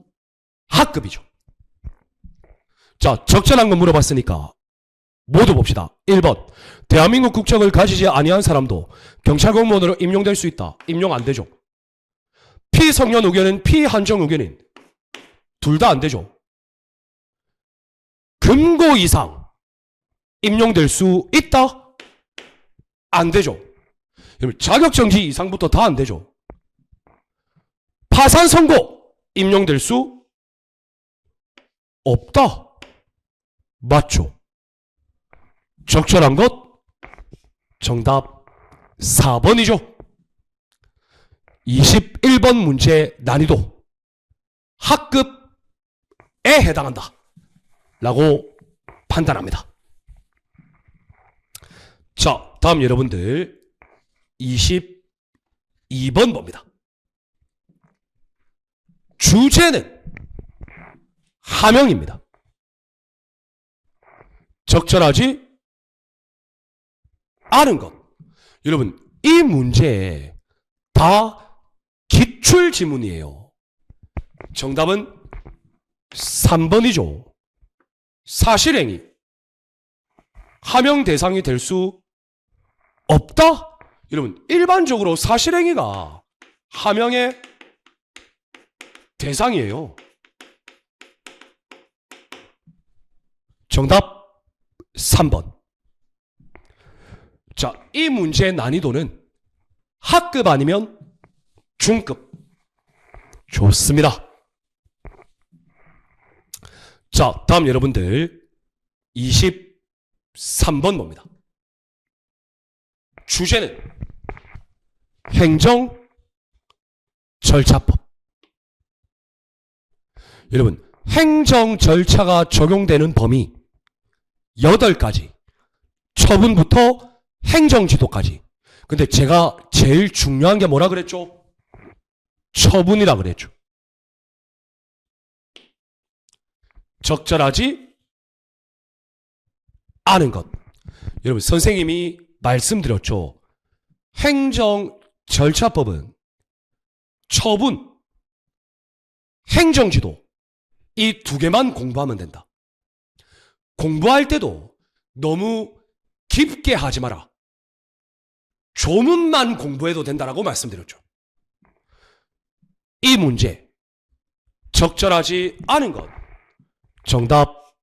하급이죠. 자, 적절한 거 물어봤으니까 모두 봅시다. 1번. 대한민국 국적을 가지지 아니한 사람도 경찰 공무원으로 임용될 수 있다. 임용 안 되죠. 피성년 의견인, 피한정 의견인 둘 다 안 되죠. 금고 이상 임용될 수 있다? 안 되죠. 자격정지 이상부터 다 안 되죠. 파산 선고 임용될 수 없다. 맞죠? 적절한 것 정답 4번이죠. 21번 문제 난이도 하급에 해당한다 라고 판단합니다. 자, 다음 여러분들 22번 봅니다. 주제는 하명입니다. 적절하지 않은 것. 여러분 이 문제에 다 기출지문이에요. 정답은 3번이죠. 사실행위 하명 대상이 될 수 없다? 여러분 일반적으로 사실행위가 하명의 대상이에요. 정답 3번. 자, 이 문제의 난이도는 하급 아니면 중급. 좋습니다. 자, 다음 여러분들 23번 봅니다. 주제는 행정 절차법. 여러분 행정 절차가 적용되는 범위 8가지. 처분부터 행정지도까지. 근데 제가 제일 중요한 게 뭐라 그랬죠? 처분이라 그랬죠. 적절하지 않은 것. 여러분 선생님이 말씀드렸죠. 행정절차법은 처분, 행정지도 이 두 개만 공부하면 된다. 공부할 때도 너무 깊게 하지 마라. 조문만 공부해도 된다라고 말씀드렸죠. 이 문제 적절하지 않은 것 정답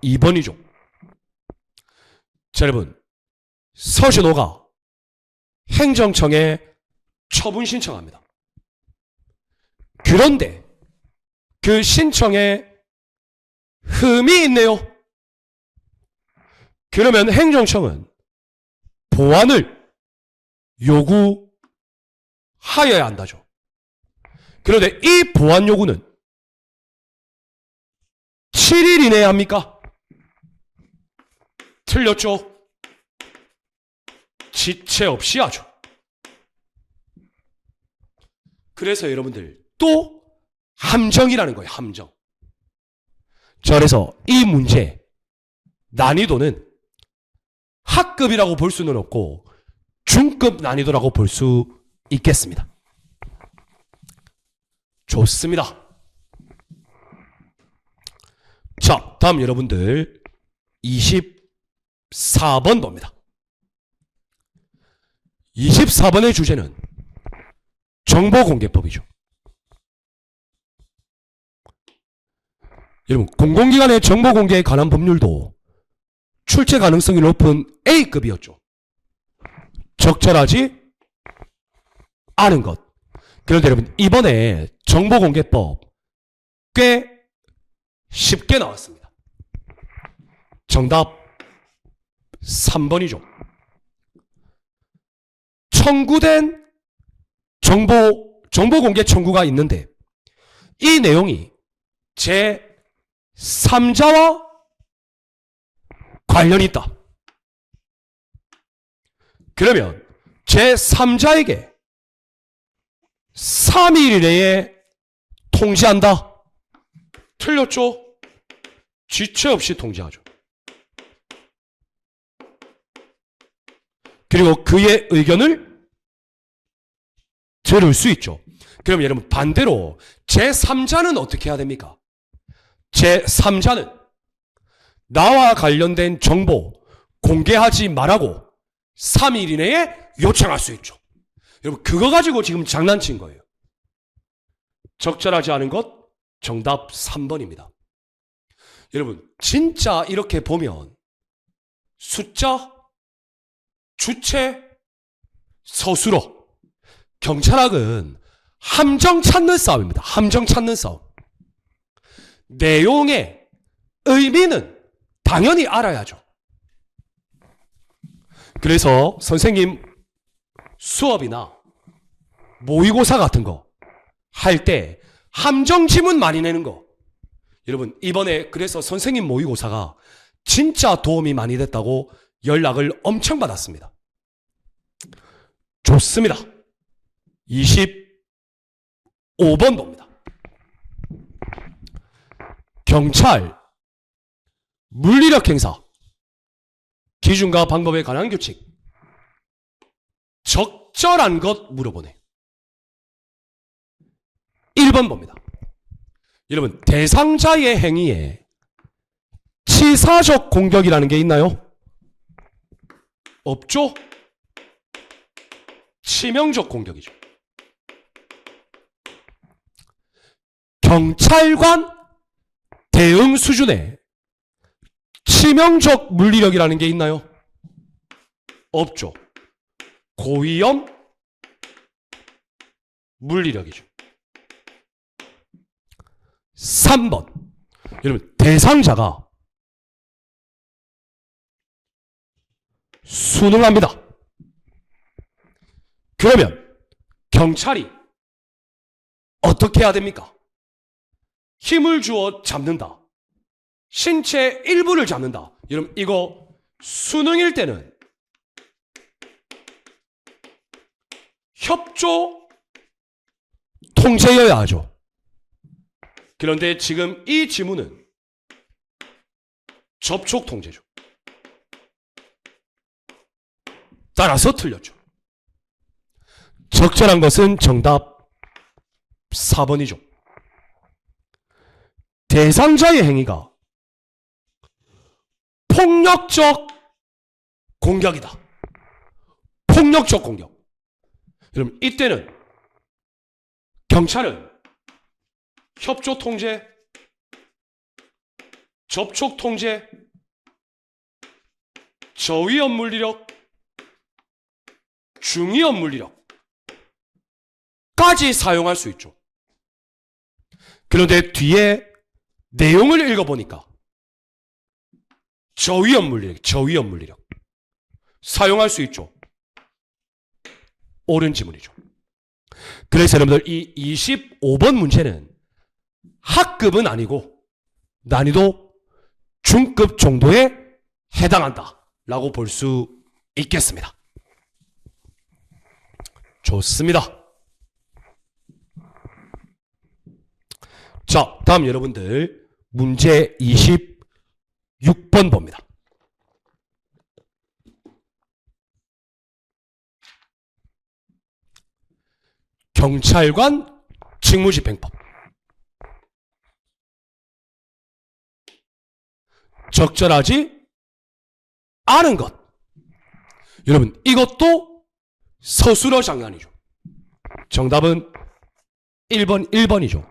2번이죠. 자, 여러분 서신호가 행정청에 처분 신청합니다. 그런데 그 신청에 흠이 있네요. 그러면 행정청은 보완을 요구하여야 한다죠. 그런데 이 보완 요구는 7일 이내에 합니까? 틀렸죠. 지체 없이 하죠. 그래서 여러분들 또 함정이라는 거예요. 함정. 자, 그래서 이 문제 난이도는 하급이라고 볼 수는 없고 중급 난이도라고 볼 수 있겠습니다. 좋습니다. 자, 다음 여러분들 24번 봅니다. 24번의 주제는 정보공개법이죠. 여러분 공공기관의 정보공개에 관한 법률도 출제 가능성이 높은 A급이었죠. 적절하지 않은 것. 그런데 여러분 이번에 정보공개법 꽤 쉽게 나왔습니다. 정답 3번이죠. 청구된 정보공개 청구가 있는데 이 내용이 제3자와 관련이 있다. 그러면 제3자에게 3일 이내에 통지한다. 틀렸죠? 지체 없이 통지하죠. 그리고 그의 의견을 들을 수 있죠. 그럼 여러분 반대로 제3자는 어떻게 해야 됩니까? 제3자는 나와 관련된 정보 공개하지 말라고 3일 이내에 요청할 수 있죠. 여러분 그거 가지고 지금 장난친 거예요. 적절하지 않은 것 정답 3번입니다. 여러분 진짜 이렇게 보면 숫자, 주체, 서술어 경찰학은 함정 찾는 싸움입니다. 함정 찾는 싸움. 내용의 의미는 당연히 알아야죠. 그래서 선생님 수업이나 모의고사 같은 거 할 때 함정 지문 많이 내는 거 여러분 이번에 그래서 선생님 모의고사가 진짜 도움이 많이 됐다고 연락을 엄청 받았습니다. 좋습니다. 25번 봅니다. 경찰 물리력 행사 기준과 방법에 관한 규칙 적절한 것 물어보네. 1번 봅니다. 여러분 대상자의 행위에 치사적 공격이라는 게 있나요? 없죠? 치명적 공격이죠. 경찰관 대응 수준에 치명적 물리력이라는 게 있나요? 없죠. 고위험 물리력이죠. 3번. 여러분, 대상자가 순응합니다. 그러면 경찰이 어떻게 해야 됩니까? 힘을 주어 잡는다. 신체 일부를 잡는다. 여러분, 이거 순응일 때는 협조 통제여야 하죠. 그런데 지금 이 지문은 접촉 통제죠. 따라서 틀렸죠. 적절한 것은 정답 4번이죠. 대상자의 행위가 폭력적 공격이다. 폭력적 공격. 여러분, 이때는 경찰은 협조 통제, 접촉 통제, 저위험 물리력, 중위험 물리력까지 사용할 수 있죠. 그런데 뒤에 내용을 읽어보니까 저위험 물리력 사용할 수 있죠. 옳은 지문이죠. 그래서 여러분들 이 25번 문제는 학급은 아니고 난이도 중급 정도에 해당한다 라고 볼 수 있겠습니다. 좋습니다. 자, 다음 여러분들 문제 26번 봅니다. 경찰관 직무집행법. 적절하지 않은 것. 여러분, 이것도 서술어 장난이죠. 정답은 1번이죠.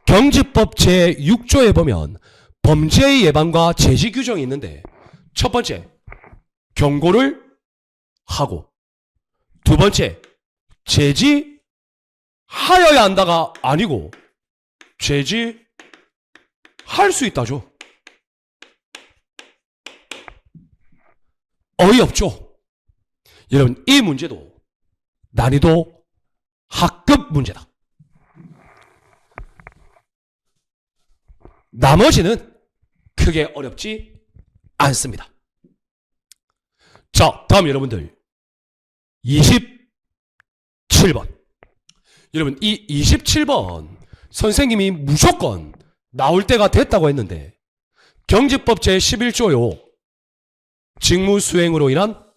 경직법 제6조에 보면 범죄의 예방과 제지 규정이 있는데 첫 번째, 경고를 하고 두 번째, 제지하여야 한다가 아니고 제지할 수 있다죠. 어이없죠? 여러분, 이 문제도 난이도 학급 문제다. 나머지는 크게 어렵지 않습니다. 자, 다음 여러분들 27번. 여러분 이 27번 선생님이 무조건 나올 때가 됐다고 했는데 경직법 제11조요. 직무수행으로 인한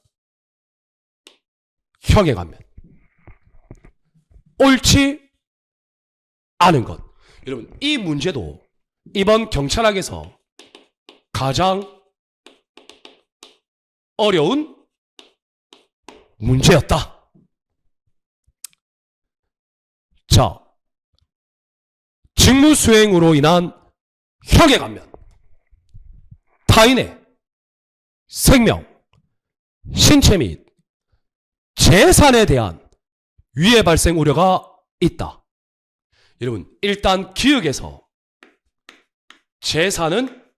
형해감면. 옳지 않은 것. 여러분 이 문제도 이번 경찰학에서 가장 어려운 문제였다. 자, 직무수행으로 인한 형해감면. 타인의 생명, 신체 및 재산에 대한 위해 발생 우려가 있다. 여러분 일단 기억에서 재산은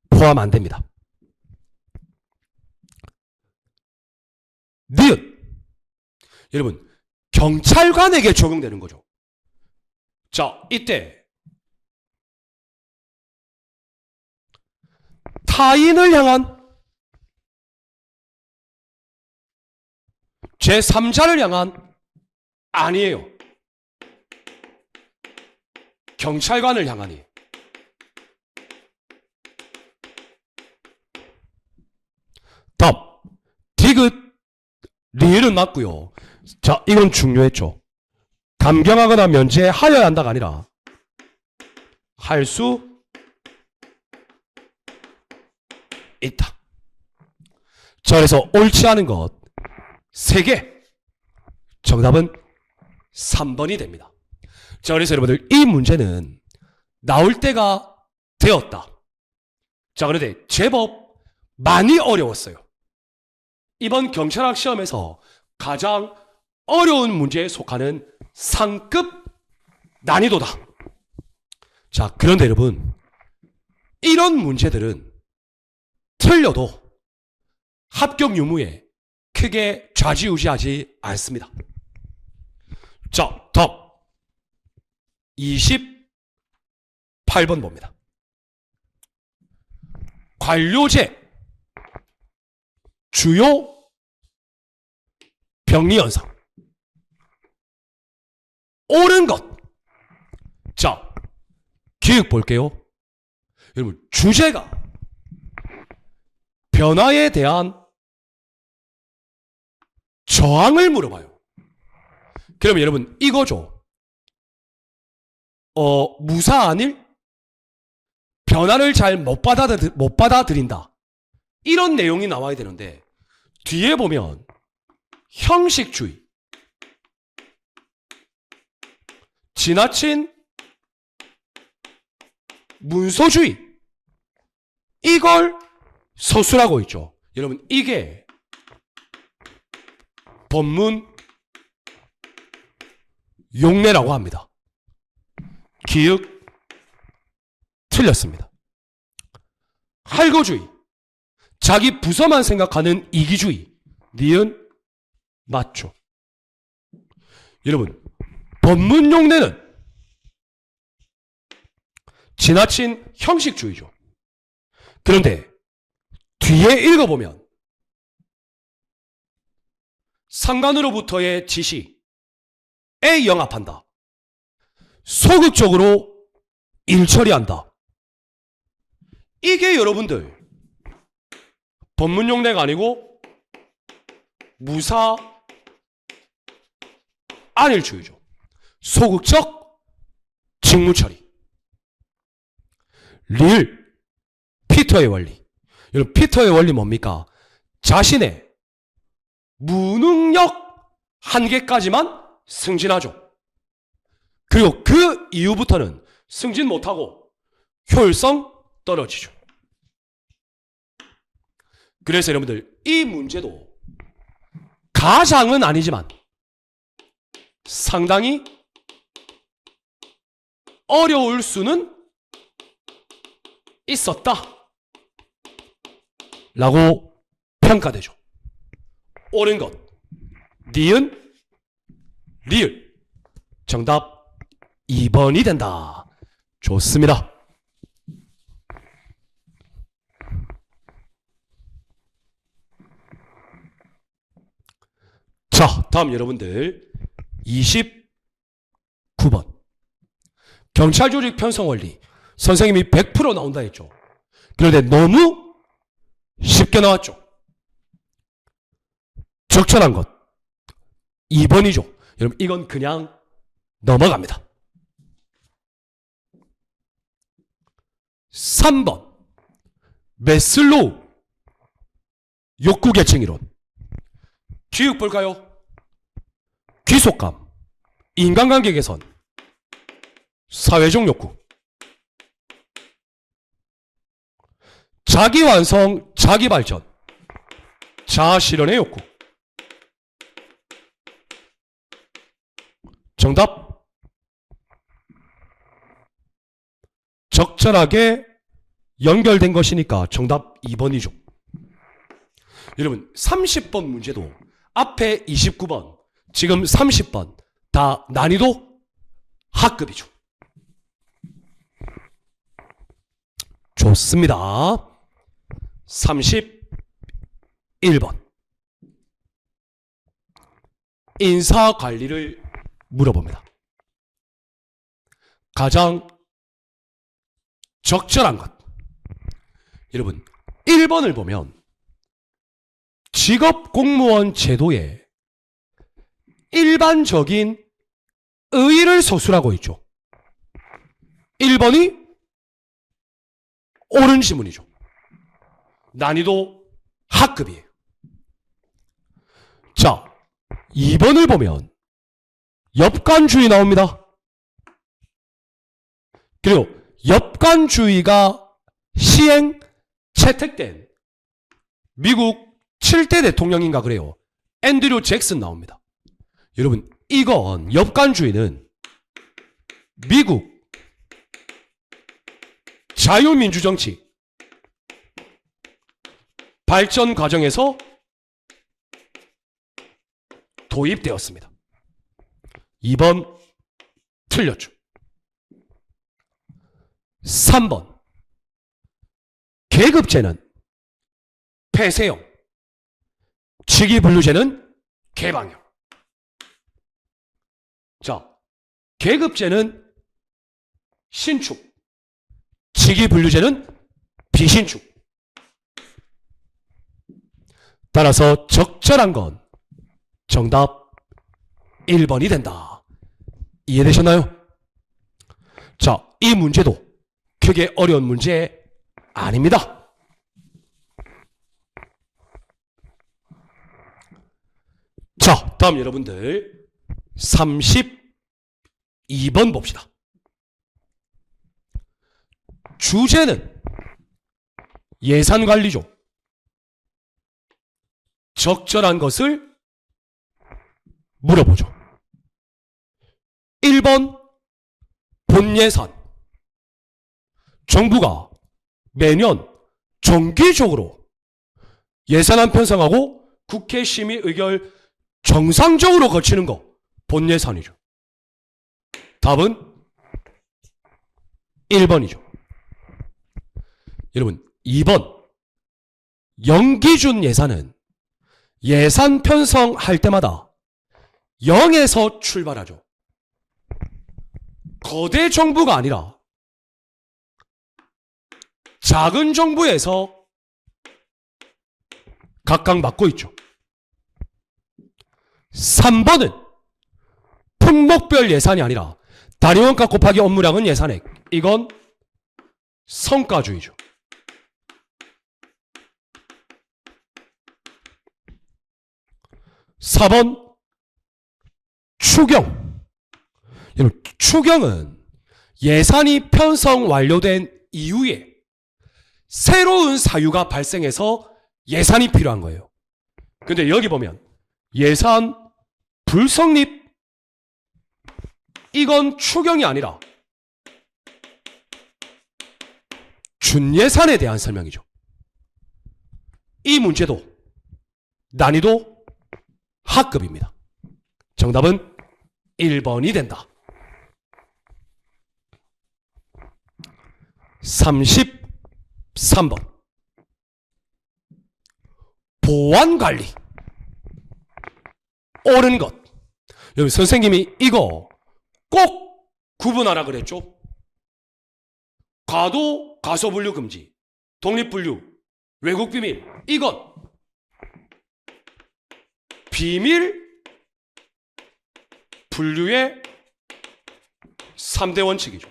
포함 안 됩니다. 니은. 여러분 경찰관에게 적용되는 거죠. 자, 이때 타인을 향한 제3자를 향한 아니에요. 경찰관을 향하니. 다음 디귿 리을은 맞고요. 자, 이건 중요했죠. 감경하거나 면제하여야 한다가 아니라 할 수 있다. 자, 그래서 옳지 않은 것 3개. 정답은 3번이 됩니다. 자, 그래서 여러분들 이 문제는 나올 때가 되었다. 자, 그런데 제법 많이 어려웠어요. 이번 경찰학 시험에서 가장 어려운 문제에 속하는 상급 난이도다. 자, 그런데 여러분 이런 문제들은 틀려도 합격 유무에 크게 좌지우지하지 않습니다. 자, 다음 28번 봅니다. 관료제 주요 병리현상. 옳은 것. 자, 기억 볼게요. 여러분 주제가 변화에 대한 저항을 물어봐요. 그러면 여러분 이거죠. 무사 아닐? 변화를 잘 못 받아들인다. 이런 내용이 나와야 되는데 뒤에 보면 형식주의, 지나친 문서주의, 이걸 서술하고 있죠. 여러분 이게 법문 용례라고 합니다. 기억 틀렸습니다. 할거주의, 자기 부서만 생각하는 이기주의, 니은 맞죠. 여러분 법문 용례는 지나친 형식주의죠. 그런데 뒤에 읽어보면 상관으로부터의 지시에 영합한다. 소극적으로 일 처리한다. 이게 여러분들 법문 용례가 아니고 무사 안일주의죠. 소극적 직무 처리. 리을 피터의 원리. 여러분 피터의 원리 뭡니까? 자신의 무능력 한계까지만 승진하죠. 그리고 그 이후부터는 승진 못하고 효율성 떨어지죠. 그래서 여러분들 이 문제도 가장은 아니지만 상당히 어려울 수는 있었다 라고 평가되죠. 옳은 것 니은 리을. 정답 2번이 된다. 좋습니다. 자, 다음 여러분들 29번 경찰 조직 편성 원리. 선생님이 100% 나온다 했죠. 그런데 너무 쉽게 나왔죠. 적절한 것 2번이죠. 여러분 이건 그냥 넘어갑니다. 3번 메슬로우 욕구 계층 이론. 기육 볼까요? 귀속감, 인간관계 개선, 사회적 욕구, 자기 완성, 자기 발전, 자아 실현의 욕구. 정답 적절하게 연결된 것이니까 정답 2번이죠. 여러분 30번 문제도 앞에 29번 지금 30번 다 난이도 하급이죠. 좋습니다. 31번 인사관리를 물어봅니다. 가장 적절한 것. 여러분 1번을 보면 직업공무원 제도에 일반적인 의의를 서술하고 있죠. 1번이 옳은 지문이죠. 난이도 하급이에요. 자, 2번을 보면 엽관주의 나옵니다. 그리고 엽관주의가 시행, 채택된 미국 7대 대통령인가 그래요. 앤드류 잭슨 나옵니다. 여러분 이건 엽관주의는 미국 자유민주정치 발전 과정에서 도입되었습니다. 2번 틀렸죠. 3번 계급제는 폐쇄형, 직위분류제는 개방형. 자, 계급제는 신축, 직위분류제는 비신축. 따라서 적절한 건 정답 1번이 된다. 이해되셨나요? 자, 이 문제도 크게 어려운 문제 아닙니다. 자, 다음 여러분들 32번 봅시다. 주제는 예산관리죠. 적절한 것을 물어보죠. 1번 본예산. 정부가 매년 정기적으로 예산안 편성하고 국회 심의 의결 정상적으로 거치는 거 본예산이죠. 답은 1번이죠. 여러분 2번 영기준 예산은 예산 편성할 때마다 0에서 출발하죠. 거대 정부가 아니라 작은 정부에서 각각 맡고 있죠. 3번은 품목별 예산이 아니라 단위원가 곱하기 업무량은 예산액. 이건 성과주의죠. 4번 추경. 여러분, 추경은 예산이 편성 완료된 이후에 새로운 사유가 발생해서 예산이 필요한 거예요. 근데 여기 보면 예산 불성립, 이건 추경이 아니라 준예산에 대한 설명이죠. 이 문제도 난이도 하급입니다. 정답은 1번이 된다. 33번. 보안관리. 옳은 것. 여기 선생님이 이거 꼭 구분하라 그랬죠. 과도 가소분류 금지, 독립분류, 외국비밀, 이것 비밀 분류의 3대 원칙이죠.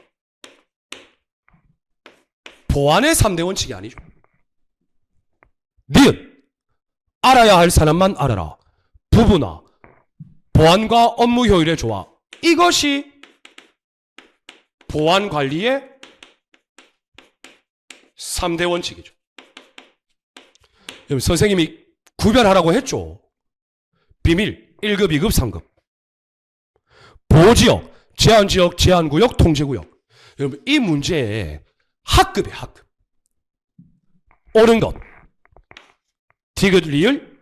보안의 3대 원칙이 아니죠. 니은 알아야 할 사람만 알아라. 부분화, 보안과 업무 효율의 조화. 이것이 보안 관리의 3대 원칙이죠. 선생님이 구별하라고 했죠. 비밀 1급, 2급, 3급. 보호지역, 제한지역, 제한구역, 통제구역. 여러분 이 문제에 학급이에요. 학급. 옳은 것. 디귿, 리을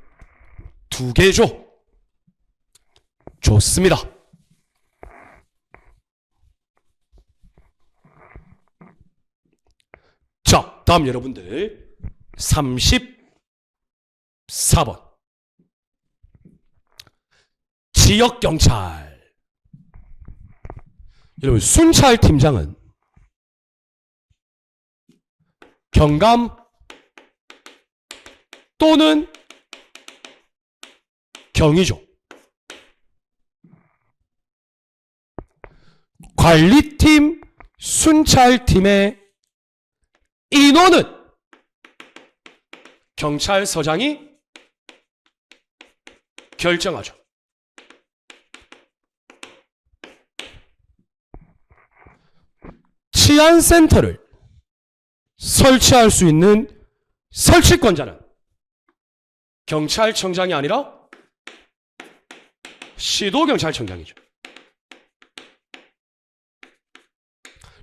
2개죠. 좋습니다. 자, 다음 여러분들 34번. 지역경찰. 여러분 순찰팀장은 경감 또는 경이죠. 관리팀, 순찰팀의 인원은 경찰서장이 결정하죠. 치안센터를 설치할 수 있는 설치권자는 경찰청장이 아니라 시도경찰청장이죠.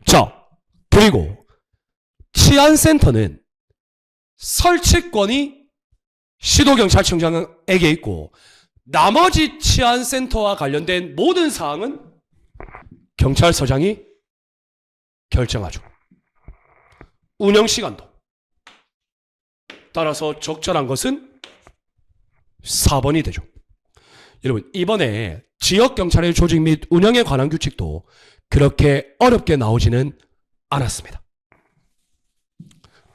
자, 그리고 치안센터는 설치권이 시도경찰청장에게 있고 나머지 치안센터와 관련된 모든 사항은 경찰서장이 결정하죠. 운영시간도. 따라서 적절한 것은 4번이 되죠. 여러분 이번에 지역경찰의 조직 및 운영에 관한 규칙도 그렇게 어렵게 나오지는 않았습니다.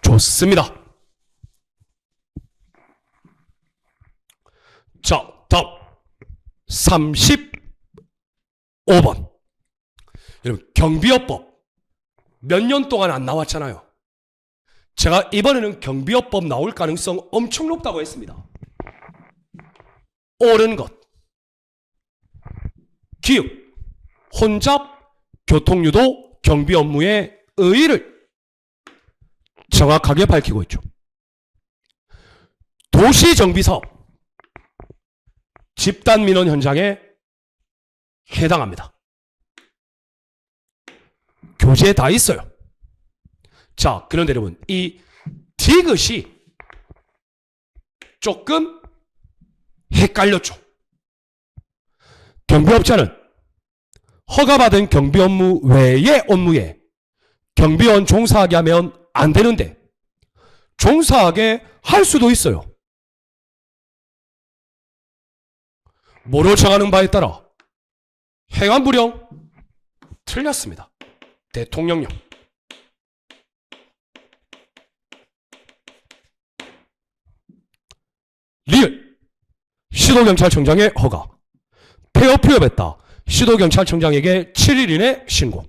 좋습니다. 자, 다음 35번. 여러분 경비업법 몇 년 동안 안 나왔잖아요. 제가 이번에는 경비업법 나올 가능성 엄청 높다고 했습니다. 옳은 것. 기획, 혼잡, 교통유도, 경비 업무의 의의를 정확하게 밝히고 있죠. 도시정비사업, 집단민원 현장에 해당합니다. 교재에 다 있어요. 자, 그런데 여러분 이 디귿이 조금 헷갈렸죠. 경비업자는 허가받은 경비 업무 외의 업무에 경비원 종사하게 하면 안 되는데 종사하게 할 수도 있어요. 뭐로 정하는 바에 따라 행안부령 틀렸습니다. 대통령령. 리을 시도경찰청장의 허가. 폐업 피업했다. 시도경찰청장에게 7일 이내 신고.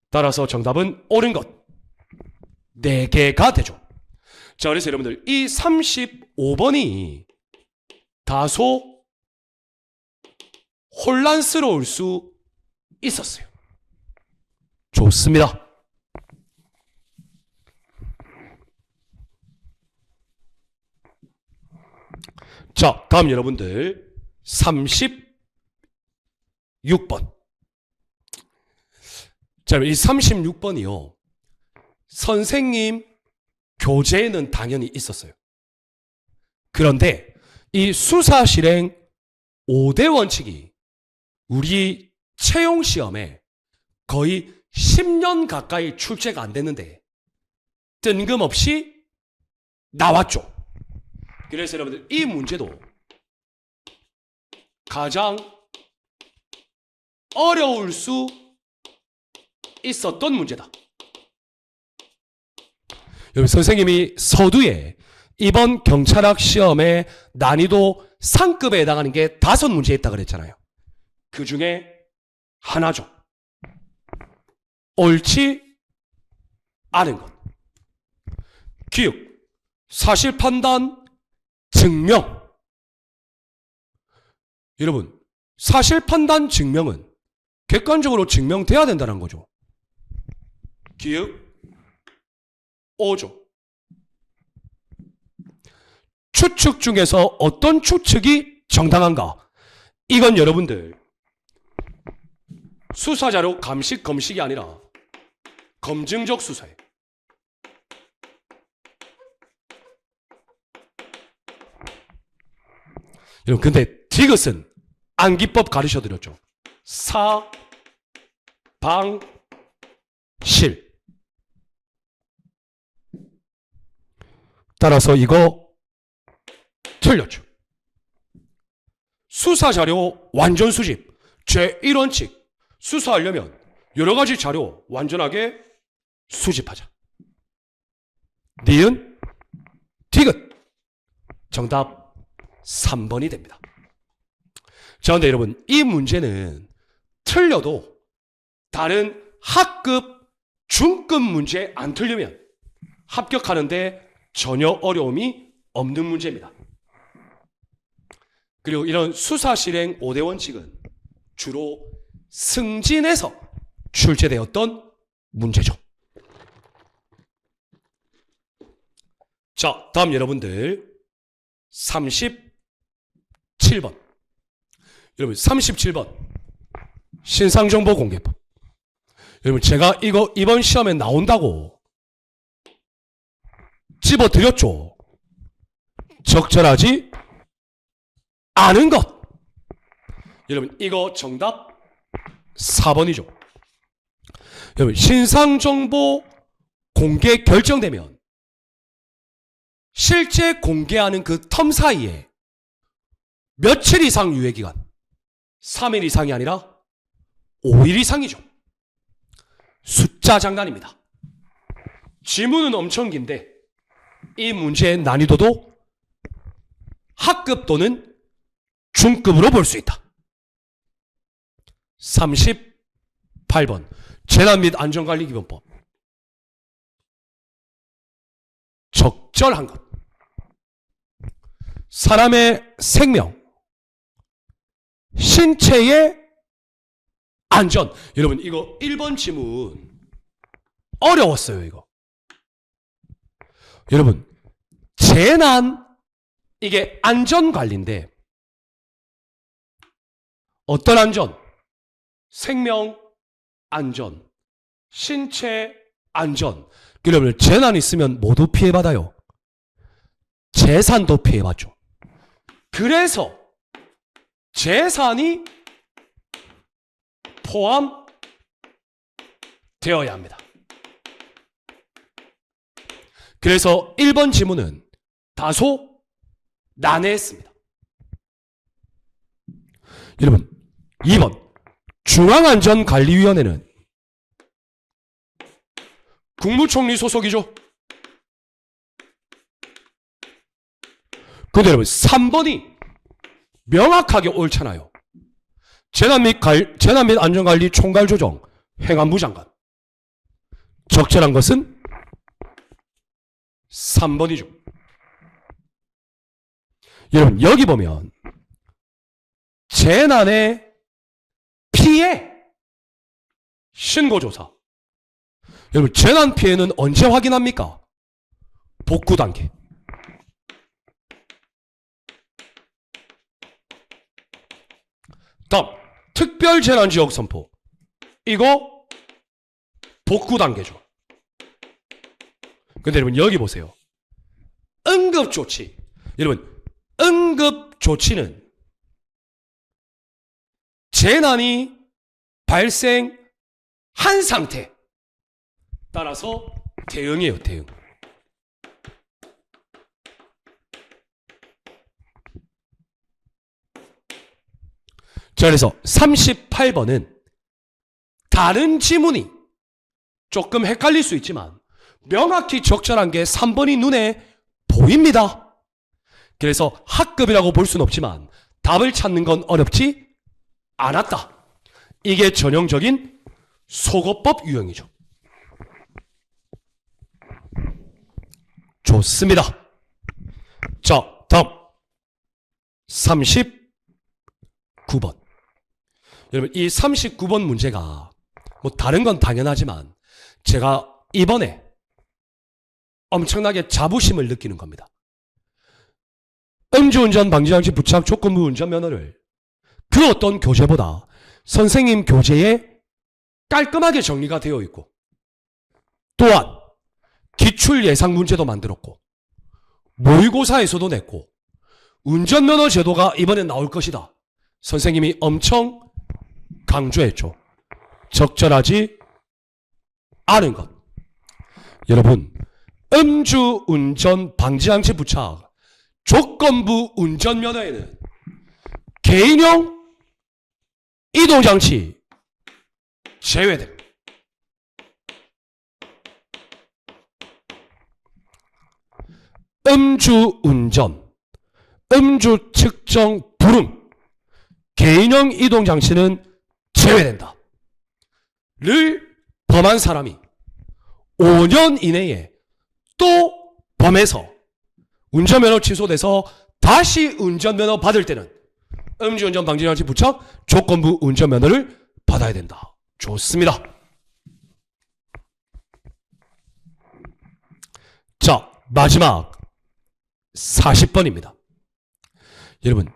따라서 정답은 옳은 것 4개가 되죠. 자, 그래서 여러분들 이 35번이 다소 혼란스러울 수 있었어요. 좋습니다. 자, 다음 여러분들 36번. 자, 이 36번이요. 선생님 교재에는 당연히 있었어요. 그런데 이 수사실행 5대 원칙이 우리 채용시험에 거의 10년 가까이 출제가 안 됐는데 뜬금없이 나왔죠. 그래서 여러분들 이 문제도 가장 어려울 수 있었던 문제다. 여러분 선생님이 서두에 이번 경찰학 시험의 난이도 상급에 해당하는 게 5문제 있다 그랬잖아요. 그 중에 하나죠. 옳지 않은 것. 기육, 사실 판단, 증명. 여러분, 사실 판단 증명은 객관적으로 증명돼야 된다는 거죠. 기육, 오죠. 추측 중에서 어떤 추측이 정당한가? 이건 여러분들 수사자료 감식 검식이 아니라 검증적 수사예요. 여러분 근데 디귿은 암기법 가르쳐드렸죠. 사, 방, 실. 따라서 이거 틀렸죠. 수사자료 완전 수집 제1원칙. 수사하려면 여러 가지 자료 완전하게 수집하자. 니은 디귿. 정답 3번이 됩니다. 자, 근데 여러분 이 문제는 틀려도 다른 학급, 중급 문제 안 틀리면 합격하는데 전혀 어려움이 없는 문제입니다. 그리고 이런 수사실행 5대 원칙은 주로 승진에서 출제되었던 문제죠. 자, 다음 여러분들 37번. 여러분 37번 신상정보 공개법. 여러분 제가 이거 이번 시험에 나온다고 집어드렸죠. 적절하지 않은 것. 여러분 이거 정답 4번이죠. 여러분 신상정보 공개 결정되면 실제 공개하는 그 텀 사이에 며칠 이상 유예기간 3일 이상이 아니라 5일 이상이죠. 숫자 장난입니다. 지문은 엄청 긴데 이 문제의 난이도도 학급 또는 중급으로 볼 수 있다. 38번 재난 및 안전관리기본법. 적절한 것. 사람의 생명, 신체의 안전. 여러분 이거 1번 지문 어려웠어요. 이거 여러분 재난 이게 안전관리인데 어떤 안전? 생명 안전, 신체 안전. 여러분 재난 있으면 모두 피해받아요. 재산도 피해받죠. 그래서 재산이 포함되어야 합니다. 그래서 1번 지문은 다소 난해했습니다. 여러분 2번 중앙안전관리위원회는 국무총리 소속이죠. 근데 여러분 3번이 명확하게 옳잖아요. 재난 및 안전관리 총괄조정 행안부 장관. 적절한 것은 3번이죠. 여러분 여기 보면 재난의 피해 신고조사. 여러분 재난 피해는 언제 확인합니까? 복구 단계. 다음 특별재난지역 선포. 이거 복구 단계죠. 근데 여러분 여기 보세요. 응급조치. 여러분 응급조치는 재난이 발생했을 한 상태. 따라서 대응이에요, 대응. 자, 그래서 38번은 다른 지문이 조금 헷갈릴 수 있지만 명확히 적절한 게 3번이 눈에 보입니다. 그래서 학급이라고 볼 수는 없지만 답을 찾는 건 어렵지 않았다. 이게 전형적인 속어법 유형이죠. 좋습니다. 자, 다음 39번. 여러분, 이 39번 문제가 뭐 다른 건 당연하지만 제가 이번에 엄청나게 자부심을 느끼는 겁니다. 음주운전 방지장치 부착 조건부 운전면허를 그 어떤 교재보다 선생님 교재에 깔끔하게 정리가 되어 있고, 또한 기출 예상 문제도 만들었고, 모의고사에서도 냈고, 운전면허 제도가 이번에 나올 것이다. 선생님이 엄청 강조했죠. 적절하지 않은 것. 여러분, 음주운전 방지장치 부착 조건부 운전면허에는 개인용 이동장치 제외됩니다. 음주운전, 음주 측정 불응, 개인용 이동장치는 제외된다. 를 범한 사람이 5년 이내에 또 범해서 운전면허 취소돼서 다시 운전면허 받을 때는 음주운전 방지장치 부착 조건부 운전면허를 받아야 된다. 좋습니다. 자, 마지막 40번입니다. 여러분,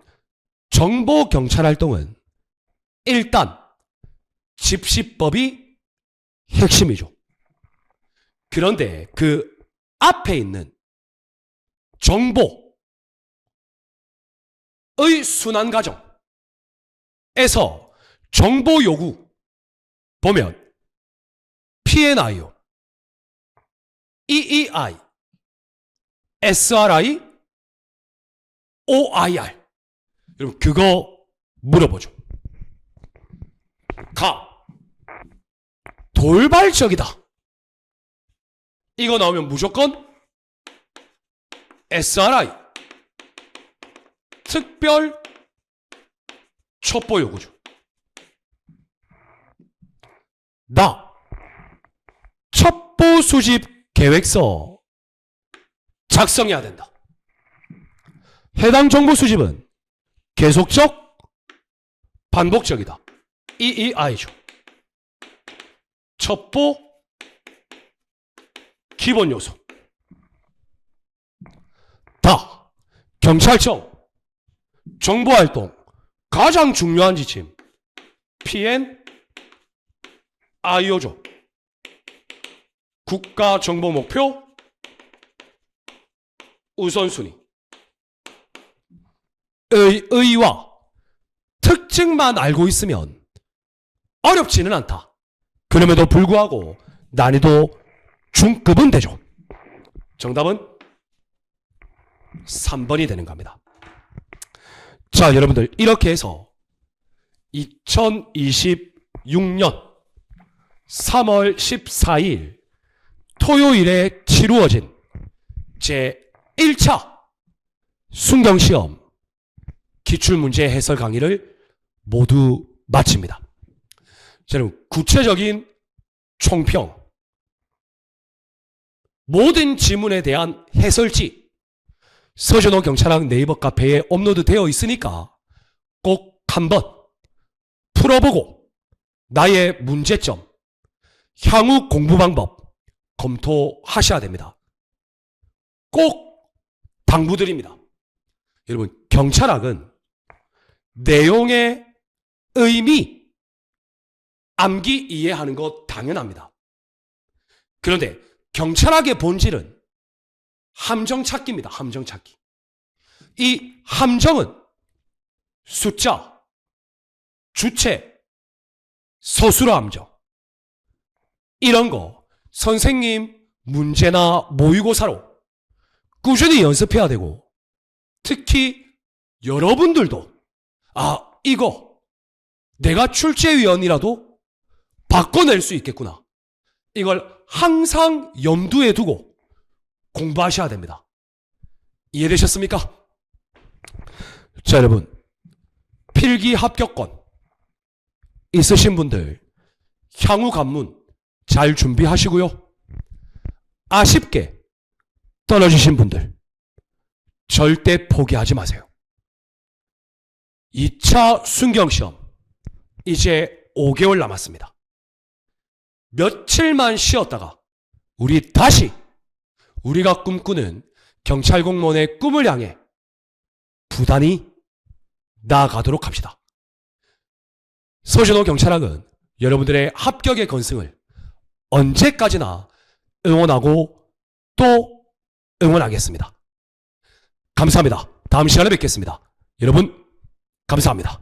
정보경찰활동은 일단 집시법이 핵심이죠. 그런데 그 앞에 있는 정보의 순환 과정에서 정보 요구 보면 PNIO, EEI, SRI, OIR. 여러분, 그거 물어보죠. 돌발적이다. 이거 나오면 무조건 SRI, 특별 첩보 요구죠. 첩보 수집 계획서 작성해야 된다. 해당 정보 수집은 계속적, 반복적이다. EEI죠. 첩보 기본 요소. 경찰청 정보활동 가장 중요한 지침 PNIO죠. 국가정보목표 우선순위. 의의와 특징만 알고 있으면 어렵지는 않다. 그럼에도 불구하고 난이도 중급은 되죠. 정답은 3번이 되는 겁니다. 자, 여러분들, 이렇게 해서 2026년 3월 14일 토요일에 치루어진 제1차 순경시험 기출문제 해설 강의를 모두 마칩니다. 여러분, 구체적인 총평, 모든 지문에 대한 해설지 서준호 경찰학 네이버 카페에 업로드 되어 있으니까 꼭 한번 풀어보고 나의 문제점, 향후 공부 방법 검토하셔야 됩니다. 꼭 당부드립니다. 여러분, 경찰학은 내용의 의미, 암기 이해하는 것 당연합니다. 그런데 경찰학의 본질은 함정 찾기입니다. 함정 찾기. 이 함정은 숫자, 주체, 서술어 함정, 이런 거 선생님 문제나 모의고사로 꾸준히 연습해야 되고, 특히 여러분들도 이거 내가 출제위원이라도 바꿔낼 수 있겠구나, 이걸 항상 염두에 두고 공부하셔야 됩니다. 이해되셨습니까? 자, 여러분, 필기 합격권 있으신 분들 향후 관문 잘 준비하시고요. 아쉽게 떨어지신 분들 절대 포기하지 마세요. 2차 순경시험 이제 5개월 남았습니다. 며칠만 쉬었다가 우리 다시 우리가 꿈꾸는 경찰 공무원의 꿈을 향해 부단히 나아가도록 합시다. 서준호 경찰학은 여러분들의 합격의 건승을 언제까지나 응원하고 또 응원하겠습니다. 감사합니다. 다음 시간에 뵙겠습니다. 여러분 감사합니다.